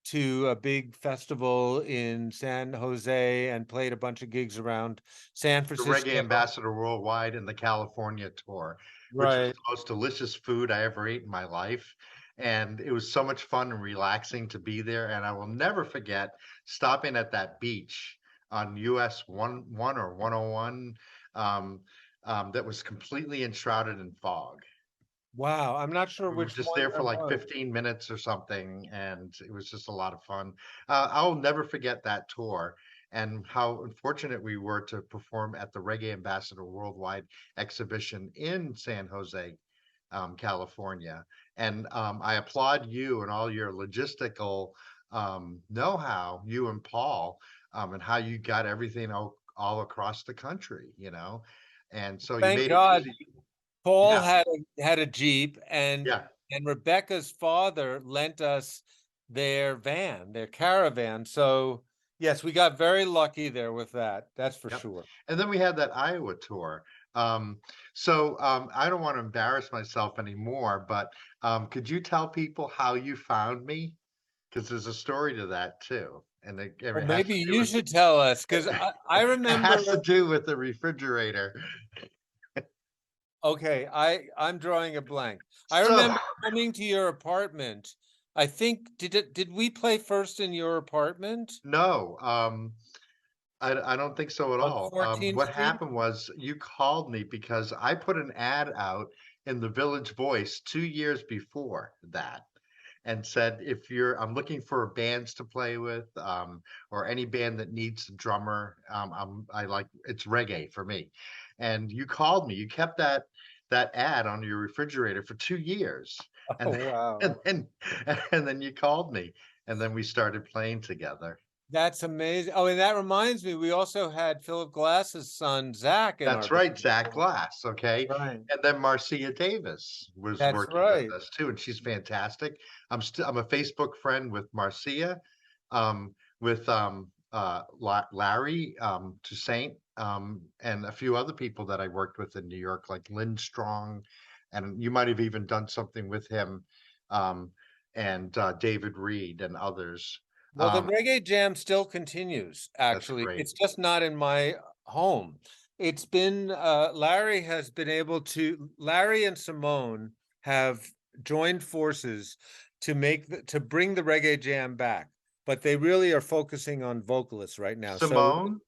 to a big festival in San Jose and played a bunch of gigs around San The Francisco. Reggae Ambassador Worldwide and the California tour, which was Right. the most delicious food I ever ate in my life. And it was so much fun and relaxing to be there. And I will never forget stopping at that beach on US 1 or 101 that was completely enshrouded in fog. Wow, I'm not sure We were which just one there for that like was. 15 minutes or something, and it was just a lot of fun. I'll never forget that tour and how unfortunate we were to perform at the Reggae Ambassador Worldwide exhibition in San Jose, California. And I applaud you and all your logistical know-how, you and Paul, and how you got everything all across the country, And so you Thank made it God easy. Paul Yeah, had a Jeep, and yeah. Rebecca's father lent us their caravan. So yes, we got very lucky there with that. That's for Yep. sure. And then we had that Iowa tour. So I don't want to embarrass myself anymore, but could you tell people how you found me? Because there's a story to that too. And Well, it has to maybe do you with should tell us, because I it remember. has to do with the refrigerator. Okay, I'm drawing a blank. I So remember coming to your apartment. I think did we play first in your apartment no, I don't think so at on all. 14th What Street? happened was you called me because I put an ad out in the Village Voice 2 years before that and said, if I'm looking for bands to play with, or any band that needs a drummer, it's reggae for me. And you called me. You kept that ad on your refrigerator for 2 years, Oh, and and wow. then and then you called me, and then we started playing together. That's amazing. Oh, and that reminds me, we also had Philip Glass's son, Zach, in our That's right, band. Zach Glass. Okay, Right. and then Marcia Davis was That's working with right. us too, and she's fantastic. I'm a Facebook friend with Marcia, with Larry Toussaint, and a few other people that I worked with in New York, like Lynn Strong, and you might have even done something with him, and David Reed and others. Well, the Um, Reggae Jam still continues, that's actually. great. It's just not in my home. It's been Larry has been able to Larry and Simone have joined forces to to bring the Reggae Jam back, but they really are focusing on vocalists right now. So Simone,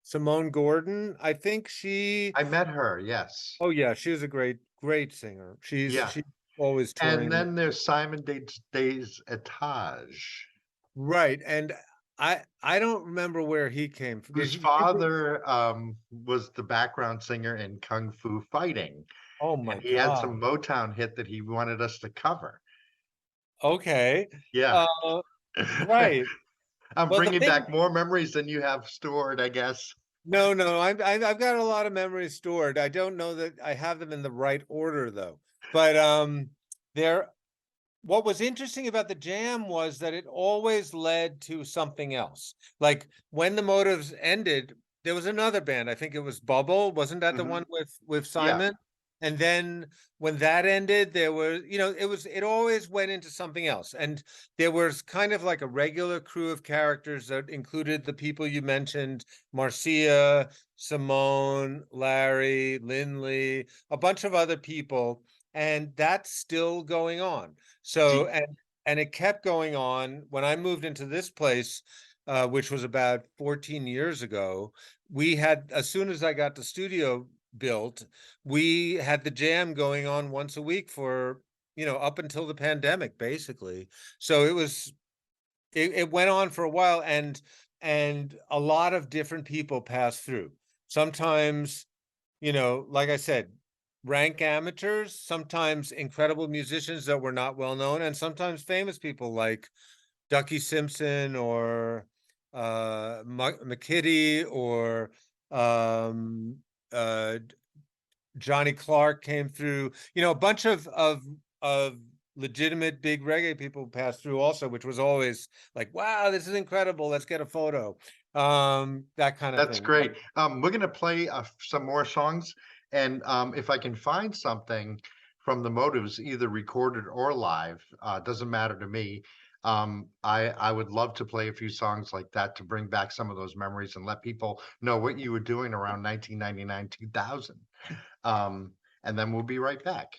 Simone Gordon, I think she I met her, yes. oh yeah, she was a great singer. Yeah. She's always And touring. then there's Simon Des Etage, Right. And I don't remember where he came from. whose father was the background singer in Kung Fu Fighting. Oh my And he had God. some Motown hit that he wanted us to cover. Okay. Yeah. Right. I'm Well, the bringing thing, back more memories than you have stored, I guess. no, I've got a lot of memories stored. I don't know that I have them in the right order though. But there, what was interesting about the jam was that it always led to something else. Like when the Motives ended, there was another band. I think it was Bubble. Wasn't that the Mhm. one with Yeah. Simon? And then when that ended, there was, it always went into something else. And there was kind of like a regular crew of characters that included the people you mentioned, Marcia, Simone, Larry, Lindley, a bunch of other people. And that's still going on. So, Do- and it kept going on. When I moved into this place, which was about 14 years ago, we had, as soon as I got the studio built, we had the jam going on once a week for, up until the pandemic, basically. So it went on for a while, and a lot of different people passed through. Sometimes, like I said, rank amateurs, sometimes incredible musicians that were not well known, and sometimes famous people like Ducky Simpson or McKitty or um, uh, Johnny Clark came through. A bunch of legitimate big reggae people passed through also, which was always like, wow, this is incredible. Let's get a photo. That kind of That's thing. great. We're going to play some more songs. And if I can find something from the Motives, either recorded or live, doesn't matter to me. I would love to play a few songs like that to bring back some of those memories and let people know what you were doing around 1999, 2000. And then we'll be right back.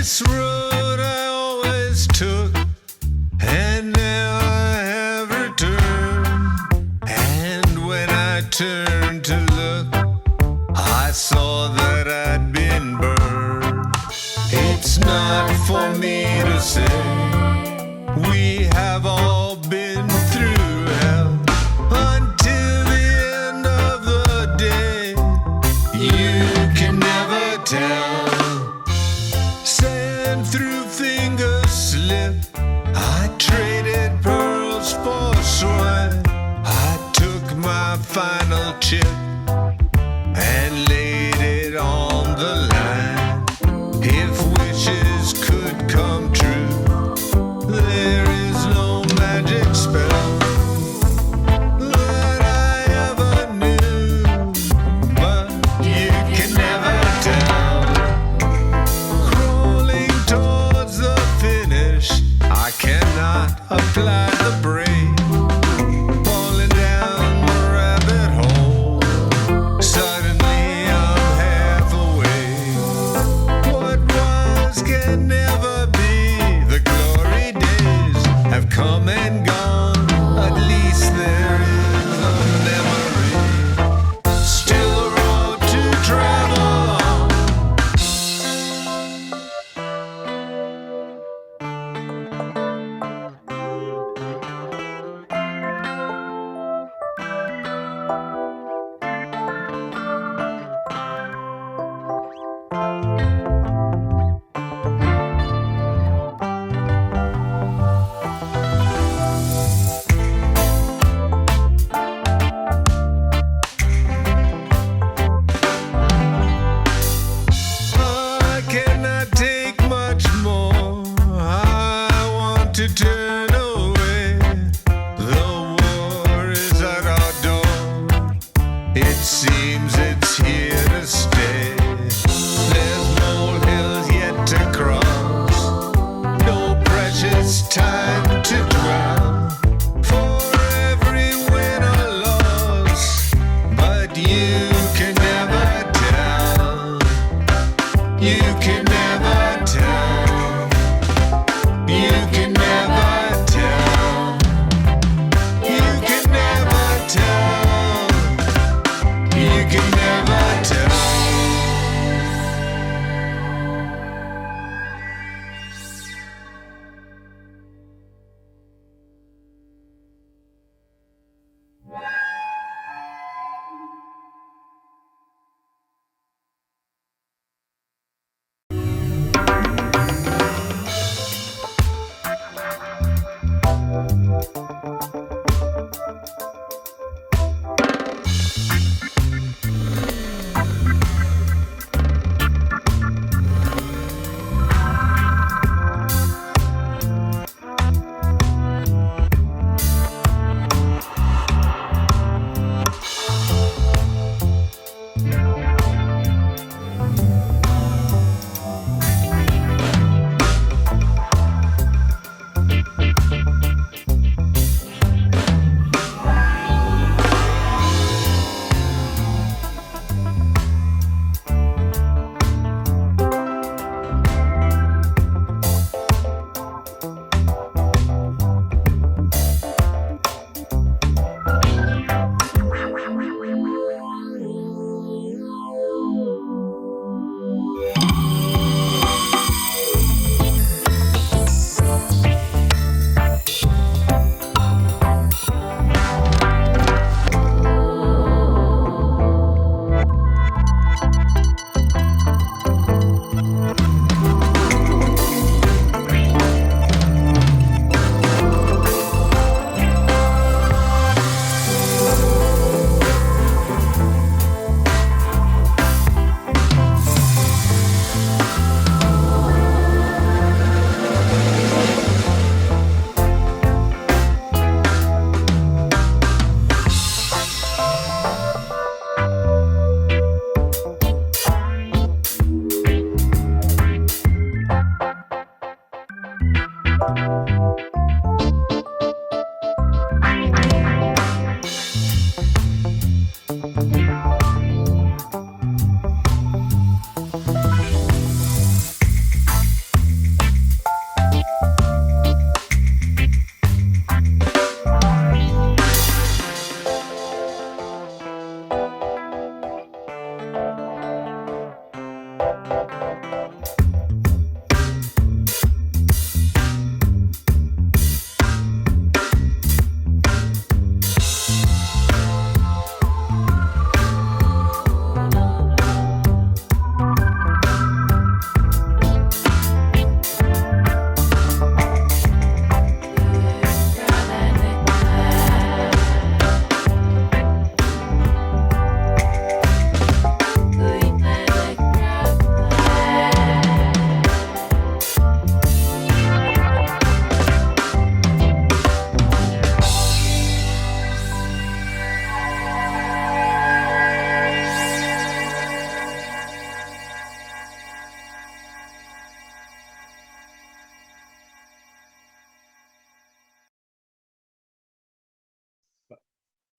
this road I always took, and now I have returned. And when I turned to look, I saw that I'd been burned. It's not for me to say, we have all been through hell. Until the end of the day, you can never tell. Sand through finger slip, I traded pearls for swine. I took my final chip and laid it on the line. If wishes could come true, there is no magic spell that I ever knew, but you can never tell. Crawling towards the finish, I cannot apply the brake. Falling down the rabbit hole,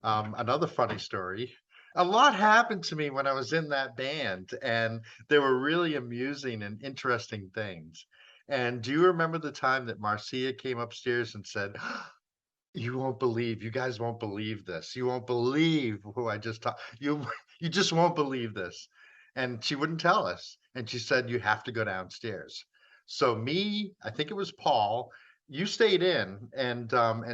Another funny story. A lot happened to me when I was in that band, and they were really amusing and interesting things. And do you remember the time that Marcia came upstairs and said, "You won't believe, you guys won't believe this. You won't believe who I just talked. You you just won't believe this." And she wouldn't tell us. And she said, "You have to go downstairs." So me, I think it was Paul, you stayed in, and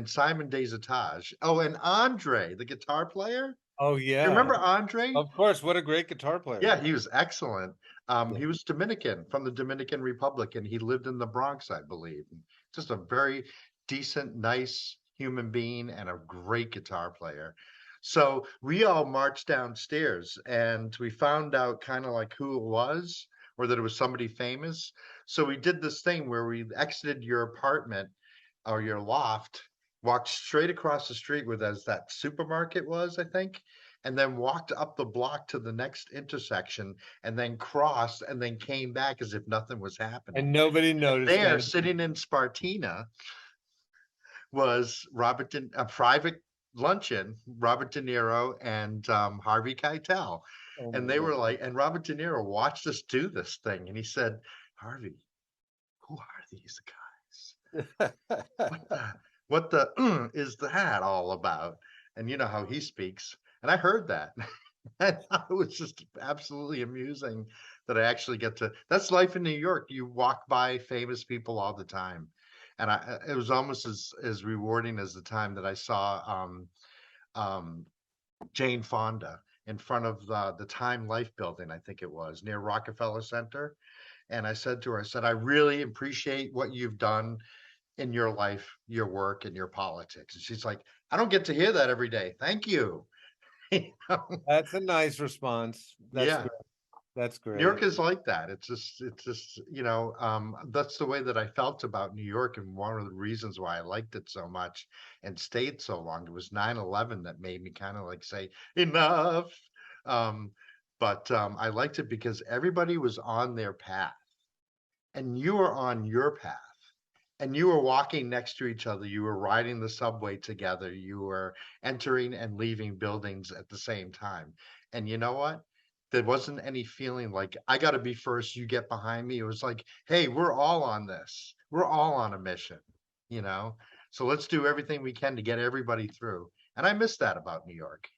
Simon Desatage. Oh, and Andre, the guitar player. Oh You yeah, remember Andre? of course. What a great guitar player. Yeah, he was excellent. Yeah. He was Dominican, from the Dominican Republic, and he lived in the Bronx, I believe. And just a very decent, nice human being and a great guitar player. So we all marched downstairs and we found out kind of like who it was or that it was somebody famous. So we did this thing where we exited your apartment or your loft, walked straight across the street where there's that supermarket was, I think, and then walked up the block to the next intersection and then crossed and then came back as if nothing was happening. And nobody noticed. There, anything. sitting in Spartina, was a private luncheon, Robert De Niro and Harvey Keitel. Oh And my they were God. like, and Robert De Niro watched us do this thing. And he said, "Harvey, who are these guys? What the is that all about?" And you know how he speaks. And I heard that. And it was just absolutely amusing that I actually get to. That's life in New York. You walk by famous people all the time. And it was almost as rewarding as the time that I saw Jane Fonda in front of the Time Life building, I think it was, near Rockefeller Center. And I said to her, I said, "I really appreciate what you've done in your life, your work, and your politics." And she's like, "I don't get to hear that every day. Thank you." You know? That's a nice response. That's Yeah. great. That's great. New York is like that. It's just, that's the way that I felt about New York. And one of the reasons why I liked it so much and stayed so long, it was 9/11 that made me kind of like say, enough. But I liked it because everybody was on their path and you were on your path. And you were walking next to each other. You were riding the subway together. You were entering and leaving buildings at the same time. And you know what? There wasn't any feeling like I got to be first, you get behind me. It was like, hey, we're all on this. We're all on a mission, you know? So let's do everything we can to get everybody through. And I miss that about New York.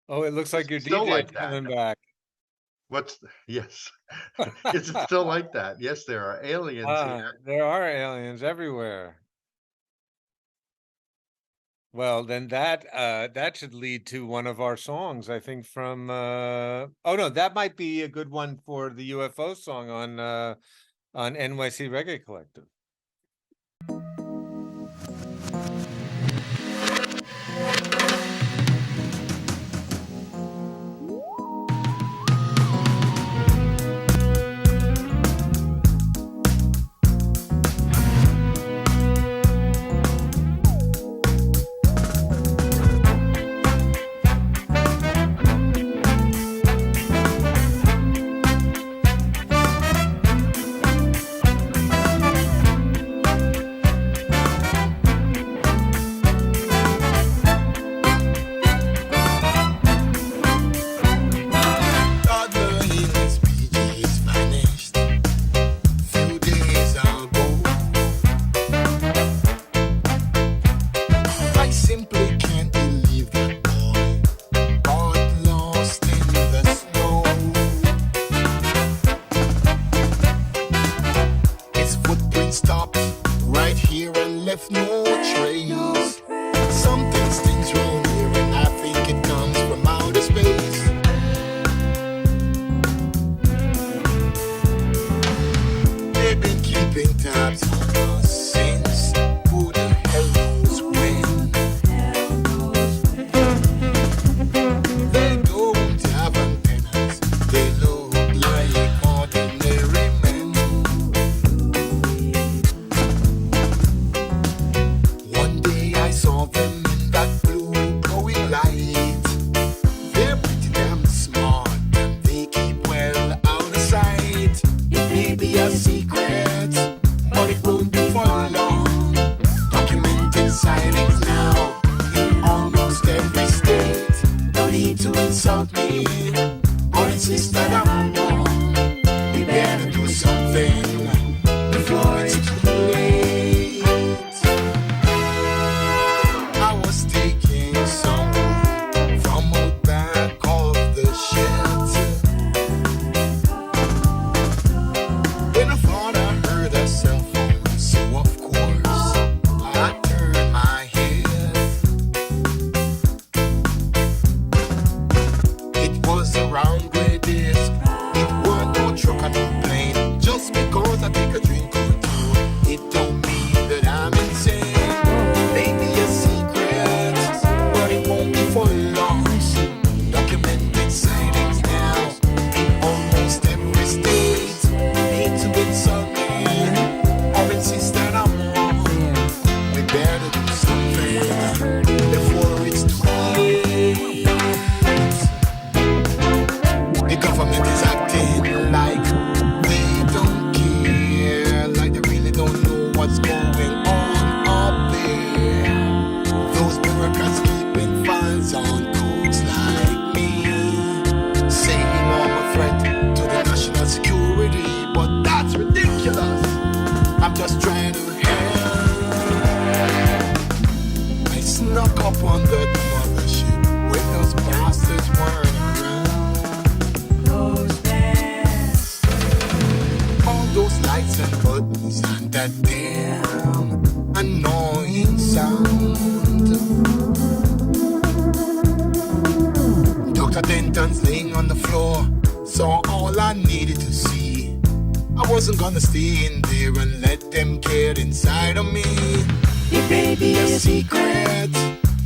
Oh, it looks like your Still DJ like is that. coming back. Yes. Is it still like that? Yes, there are aliens here. There are aliens everywhere. Well, then that should lead to one of our songs, I think, from oh no, that might be a good one for the UFO song on NYC Reggae Collective. insult me, but insist that I'm wrong. We better do something before it's too late. I was taking some from out back of the shelter. Then I thought I heard a cell phone, so of course I turned my head. It was around grade disc. It weren't no truck or no plane. Just because I take a drink or two, it don't mean that I'm insane. Maybe a secret, but it won't be for long. Documented sightings now in almost every state. Need to insult me or insist that I'm wrong. We better do something before it's too late. The government is acting like they don't care, like they really don't know what's going on up there. Those bureaucrats keeping files on crooks like me, saying I'm a threat to the national security, but that's ridiculous. I'm just trying to help. I snuck up on the mothership when those bastards weren't around. All those lights and buttons and that damn annoying sound. Dr. Denton's laying on the floor, saw all I needed to see. I wasn't gonna stay in there and let them get inside of me. It may be a secret,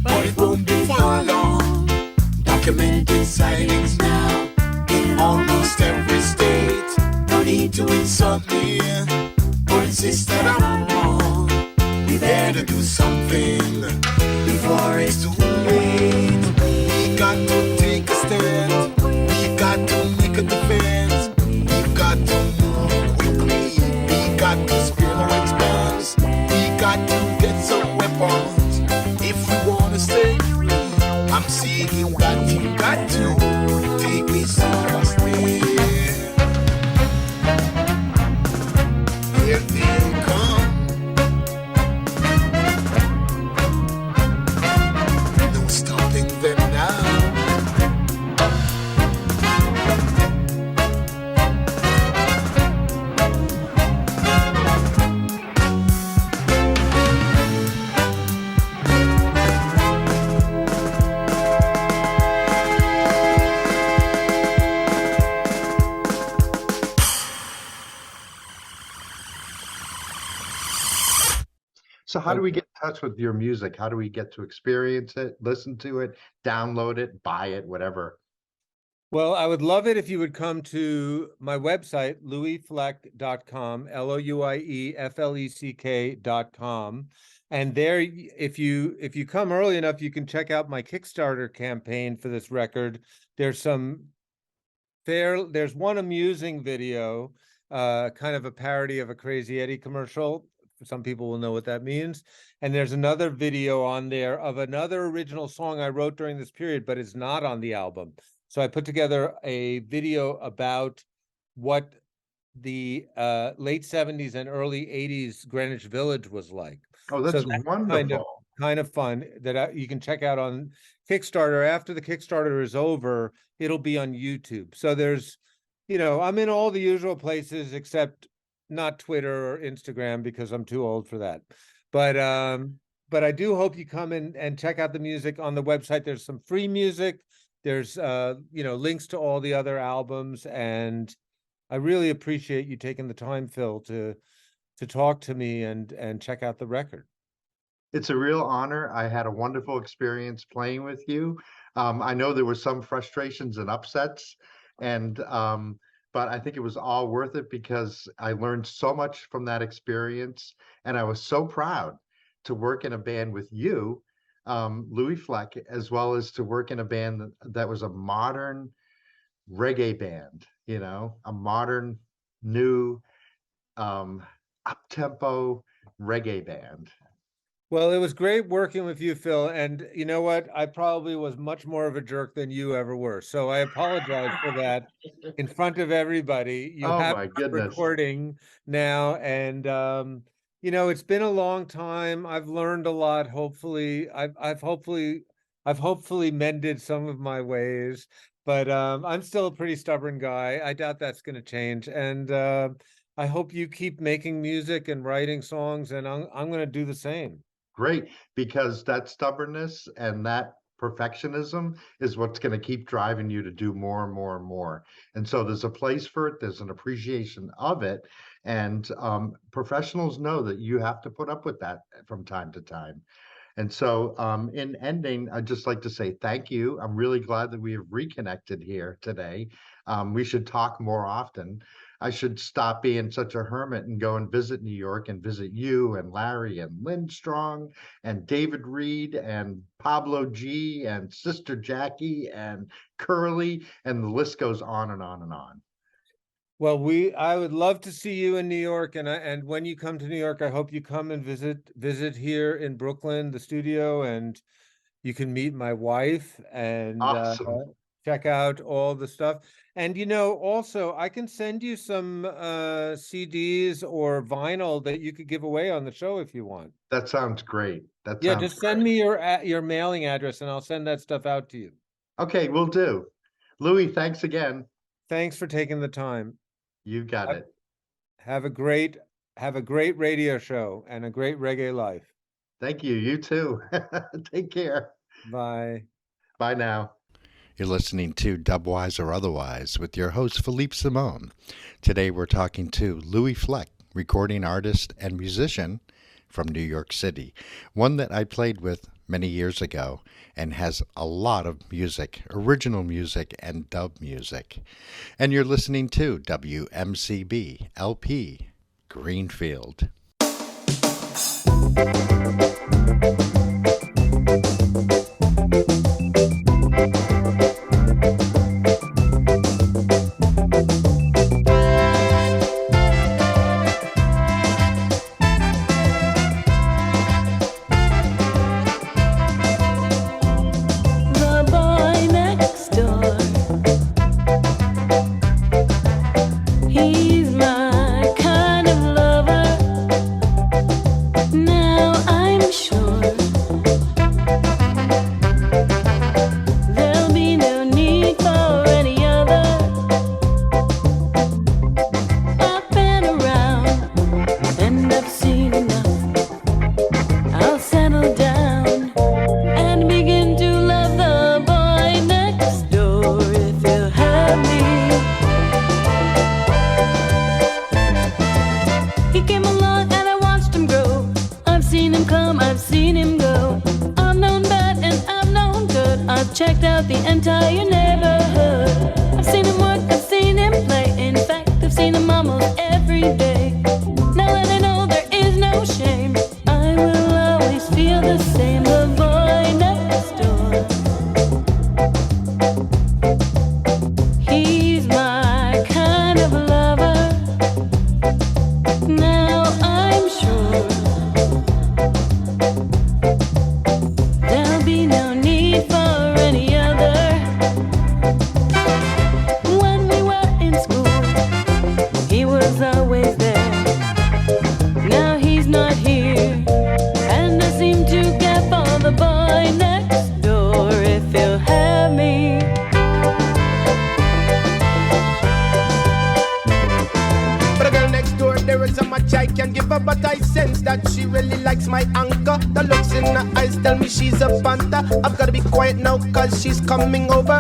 but it won't be for long. Documented sightings now in almost every state. No need to insult me or insist that I'm wrong. We better do something before it's too late. We got to take a stand. We got to make a defense. We got to move quickly. We got to spare no expense. We got to get some weapons if we wanna stay free. I'm saying that you got to take me seriously. Here they come. No stopping them now. So how do we get in touch with your music? How do we get to experience it, listen to it, download it, buy it, whatever? Well, I would love it if you would come to my website, louiefleck.com, LOUIEFLECK.com. And there, if you come early enough, you can check out my Kickstarter campaign for this record. There's one amusing video, kind of a parody of a Crazy Eddie commercial. Some people will know what that means. And there's another video on there of another original song I wrote during this period, but it's not on the album. So I put together a video about what the late 70s and early 80s Greenwich Village was like. Oh, that's that's wonderful. kind of fun that you can check out on Kickstarter. After the Kickstarter is over, it'll be on YouTube. So there's, I'm in all the usual places except not Twitter or Instagram because I'm too old for that. But I do hope you come in and check out the music on the website. There's some free music. There's links to all the other albums, and I really appreciate you taking the time, Phil, to talk to me and check out the record. It's a real honor. I had a wonderful experience playing with you. I know there were some frustrations and upsets, but I think it was all worth it because I learned so much from that experience, and I was so proud to work in a band with you, Louie Fleck, as well as to work in a band that was a modern reggae band, a modern, new, up-tempo reggae band. Well, it was great working with you, Phil. And you know what? I probably was much more of a jerk than you ever were. So I apologize for that in front of everybody. You Oh have my it on goodness. recording now. And you know, it's been a long time. I've learned a lot. Hopefully, I've hopefully mended some of my ways, but I'm still a pretty stubborn guy. I doubt that's going to change. And I hope you keep making music and writing songs, and I'm going to do the same. Great, because that stubbornness and that perfectionism is what's going to keep driving you to do more and more and more. And so there's a place for it, there's an appreciation of it. And professionals know that you have to put up with that from time to time. And so, in ending, I'd just like to say thank you. I'm really glad that we have reconnected here today. We should talk more often. I should stop being such a hermit and go and visit New York and visit you and Larry and Lynn Strong and David Reed and Pablo G and Sister Jackie and Curly, and the list goes on and on and on. Well, I would love to see you in New York, and when you come to New York, I hope you come and visit here in Brooklyn, the studio, and you can meet my wife and Awesome. check out all the stuff. And you know, also I can send you some CDs or vinyl that you could give away on the show if you want. That sounds great. That Yeah, sounds just send great. me your mailing address and I'll send that stuff out to you. Okay, we'll do. Louis, thanks again. Thanks for taking the time. You got Have- it. Have a great radio show and a great reggae life. Thank you. You too. Take care. Bye. Bye now. You're listening to Dubwise or Otherwise with your host, Philippe Simon. Today we're talking to Louie Fleck, recording artist and musician from New York City, one that I played with many years ago and has a lot of music, original music and dub music. And you're listening to WMCB LP Greenfield. The boy next door, he's my kind of lover. Now I'm sure there'll be no need for any other. I've been around and I've seen enough. I'll settle down and begin to love the boy next door if he'll have me. He came along and I watched him grow. I've seen him come, I've seen him go. I've known bad and I've known good. I've checked out the entire neighborhood. I've seen him work, I've seen him play. In fact, I've seen him almost every day. Now that I know there is no shame, I will always feel the same. The boy next door, he's my kind of lover. Now I'm sure there'll be no need for any other. When we were in school, he was always there. Now he's not here, and I seem to care for the boy next door if he'll have me. For the girl next door, there is a much I can give her, but I sense that she really likes my anchor. The looks in her eyes tell me she's a panther. I've gotta be quiet now, cause she's coming over.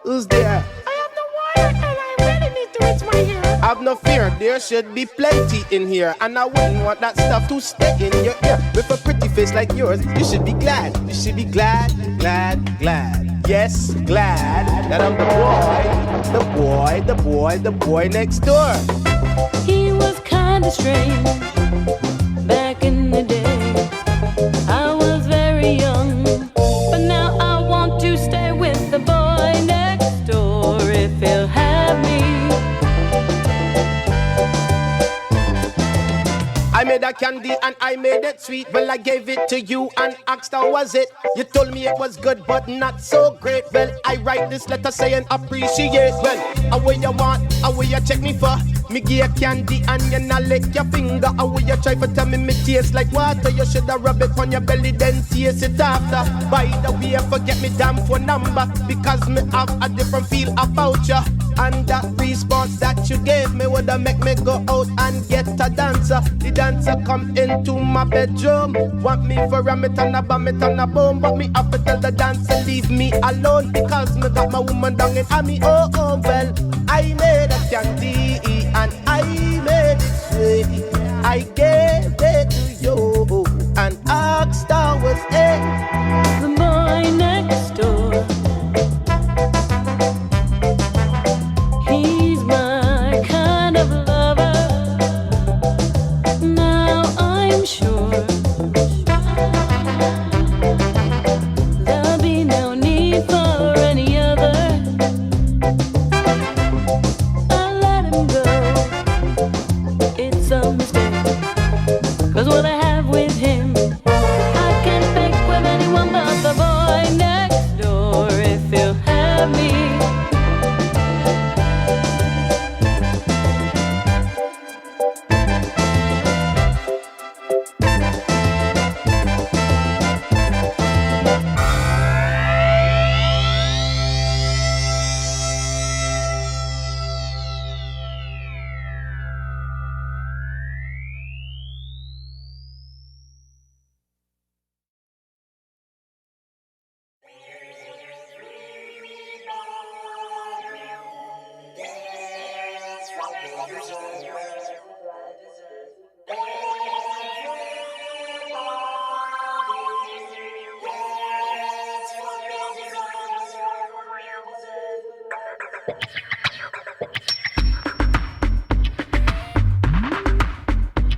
Who's there? I have no wire, and I really need to reach my ear. Have no fear, there should be plenty in here, and I wouldn't want that stuff to stay in your ear. With a pretty face like yours, you should be glad. You should be glad, glad, glad. Yes, glad that I'm the boy next door. He was kinda strange back in the day. I was very young, but now I want to stay with the boy next door if he'll have me. I made a candy and I made it sweet. Well, I gave it to you and asked how was it. You told me it was good but not so great. Well, I write this letter saying appreciate. Well, away you want, away you check me for. Me give you candy and you not lick your finger. Away you try to tell me taste like water. You shoulda rub it on your belly then taste it after. By the way, forget me damn phone number, because me have a different feel about you. And that response that you gave me woulda make me go out and get a dancer. The dancer come into my bedroom, want me for a it and a bam it and a boom, but me have to tell the dancer leave me alone, because me got my woman down in me. Oh well, I made a candy and I made it sweet. I gave it to you and asked how was it. The boy next door, he's my kind of lover. Now I'm sure there'll be no need for any other. I let him go, it's a mistake, 'cause what I have with him I can't fake with anyone but the boy next door. If he'll have me,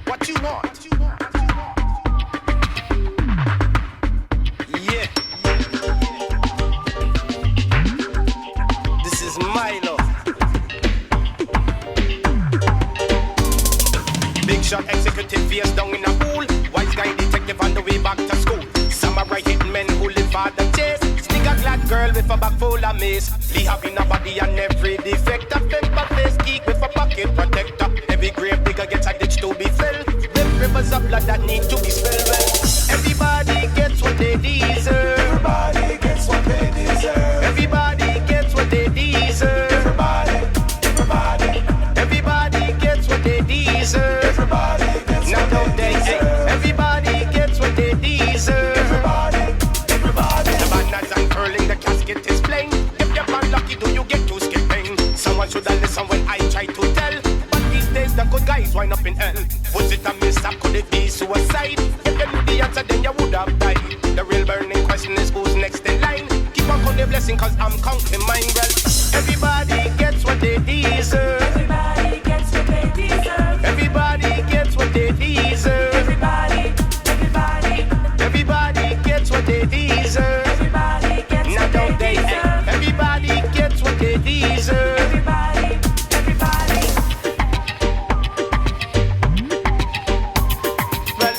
What you want? Yeah. This is my love. Big shot executive face down in a pool. Wise guy detective on the way back to school. Samurai hitmen who live for the chase. Sneak a glad girl with a bag full of mace. Lee having a body and every defect. A temper face geek with a pocket protector. Every grave digger gets a ditch to be filled. With rivers of blood that need to be spilled. Well, everybody gets what they deserve. Everybody gets what they deserve. Everybody gets what they deserve. Everybody gets what they deserve. Everybody gets now don't they? Everybody gets what they deserve. Everybody. The banners unfurling, the casket is plain. If you're unlucky, do you get to skipping? Someone should have listened when I try to tell. But these days the good guys wind up in hell. Was it a mishap? Could it be suicide? If you knew the answer, then you would have died. The real burning question is who's next in line. Keep on calling the blessing, 'cause I'm counting mine. Well, everybody gets what they deserve. Everybody gets what they deserve. Everybody gets what they deserve. Everybody gets what they deserve. Everybody gets now don't they? Everybody gets what they deserve. Everybody. Well,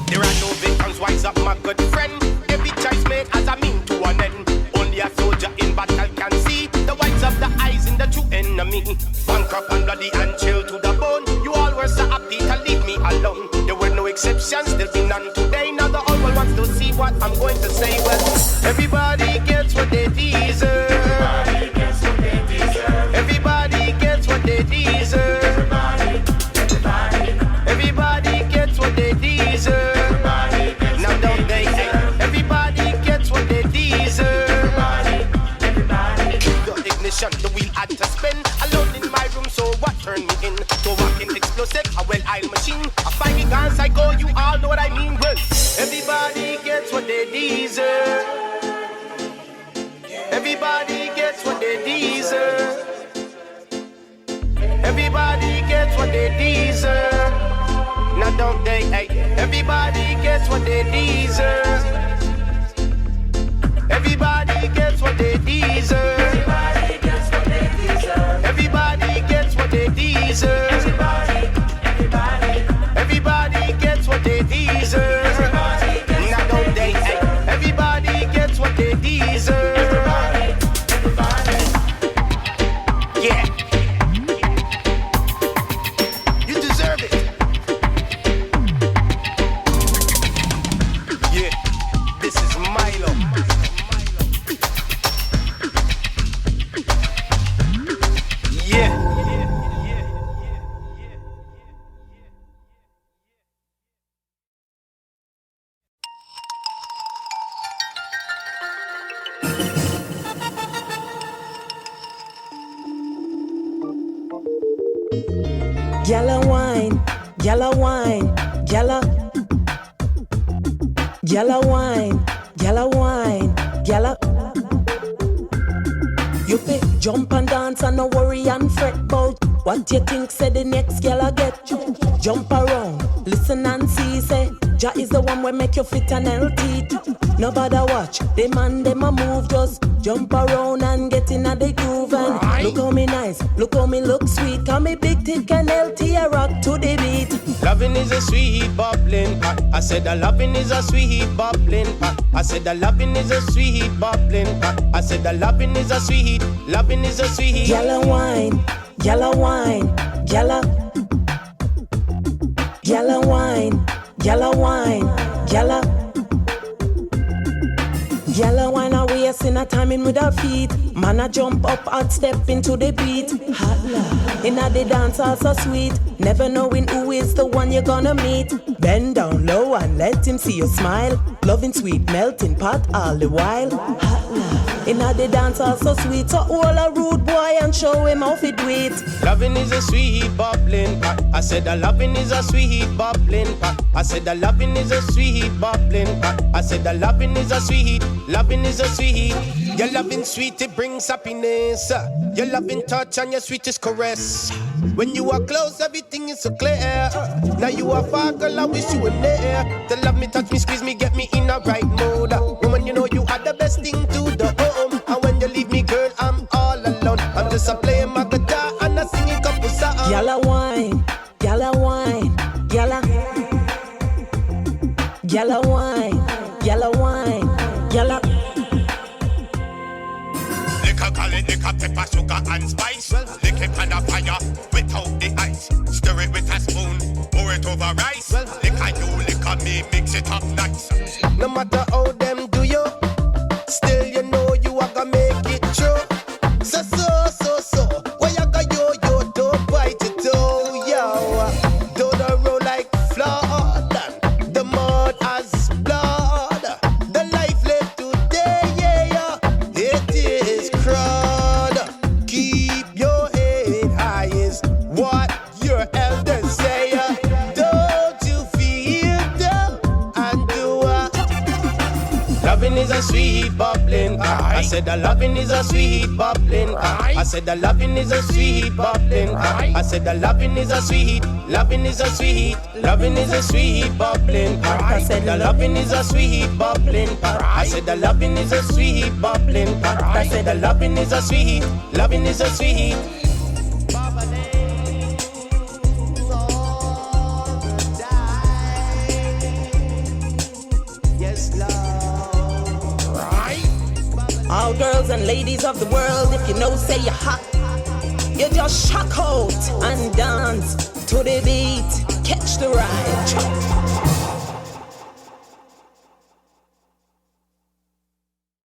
there are no victims, wise up my good friend. Every choice made as a mean to an end. Only a soldier in battle can see the whites of the eyes in the true enemy. Bankrupt and bloody and chill to the bone. You all were so happy to leave me alone. There were no exceptions, there'll be none today. Now the whole world wants to see what I'm going to say. Well, everybody gets what they deserve. Everybody gets what they deserve. Everybody gets what they deserve. Everybody gets what they deserve. Now don't they? Everybody gets what they deserve. The ignition, the wheel had to spin. Alone in my room, so what turned me in? To walking explosive, a well-oiled machine. A fiery gun psycho, you all know what I mean. Well, everybody gets what they deserve. Everybody gets what they deserve. Everybody gets what they deserve. Now don't they? Hey, everybody gets what they deserve. Everybody gets what they deserve. Everybody gets what they deserve. Everybody gets what they deserve. Gyal a wine, gyal a wine, gyal a wine, gyal a wine, gyal a. You fi jump and dance and no worry and fret bout what you think say the next gyal a get. Jump around, listen and see say Jah is the one wey make you fit and healthy. Nobody watch, the man dem a move, just jump around and get in a the groove and look how me nice, look how me look sweet. Cause me big, thick and healthy, I rock to the beat. Loving is a sweet bubbling pot. I said the loving is a sweet bubbling pot. I said the loving is a sweet bubbling pot. I said the loving is a sweet, loving is a sweet. Gyal a wine, gyal a wine, gyal a wine, gyal a wine, gyal a. Gyal a wine a waist in a timing with her feet. Man a jump up and step into the beat. Hot love, inna the dance all so sweet. Never knowing who is the one you're gonna meet. Bend down low and let him see you smile. Loving sweet melting pot all the while. Hot love, inna the dance all so sweet. So all a rude boy and show him how to do it. Loving is a sweet bubbling pot. I said the loving is a sweet bubbling pot. I said the loving is a sweet bubbling pot. I said the loving is a sweet, loving is a sweet. Your loving sweet, it brings happiness. Your loving touch and your sweetest caress. When you are close, everything is so clear. Now you are far, girl, I wish you were there. To love me, touch me, squeeze me, get me in a right mood. Woman, you know you are the best thing to the home. And when you leave me, girl, I'm all alone. I'm just a playing my guitar and I sing a couple songs. Gyal a wine, gyal a wine, gyal a wine, gyal a wine, gyal a. Liquor, call it liquor, pepper, sugar and spice. Lick it on the fire without the ice. Stir it with a spoon, pour it over rice. Liquor you, liquor me, mix it up nice. No matter how them do you, still you know you are gonna make it true. So, why you got yo, don't bite it toe, yo. Don't roll like flood, the mud has blood. The life left today, yeah, it is crud. Keep your head high is what your elders say. Don't you feel down and do loving is a sweet bubbling. I said the loving is a sweet bubbling. I said the loving is a sweet bubbling. I said the loving is a sweet, loving is a sweet, loving is a sweet bubbling. I said the loving is a sweet bubbling. I said the loving is a sweet bubbling. I said the loving is a sweet, loving is a sweet. All girls and ladies of the world, if you know, say you're hot. You just shock out and dance to the beat. Catch the ride.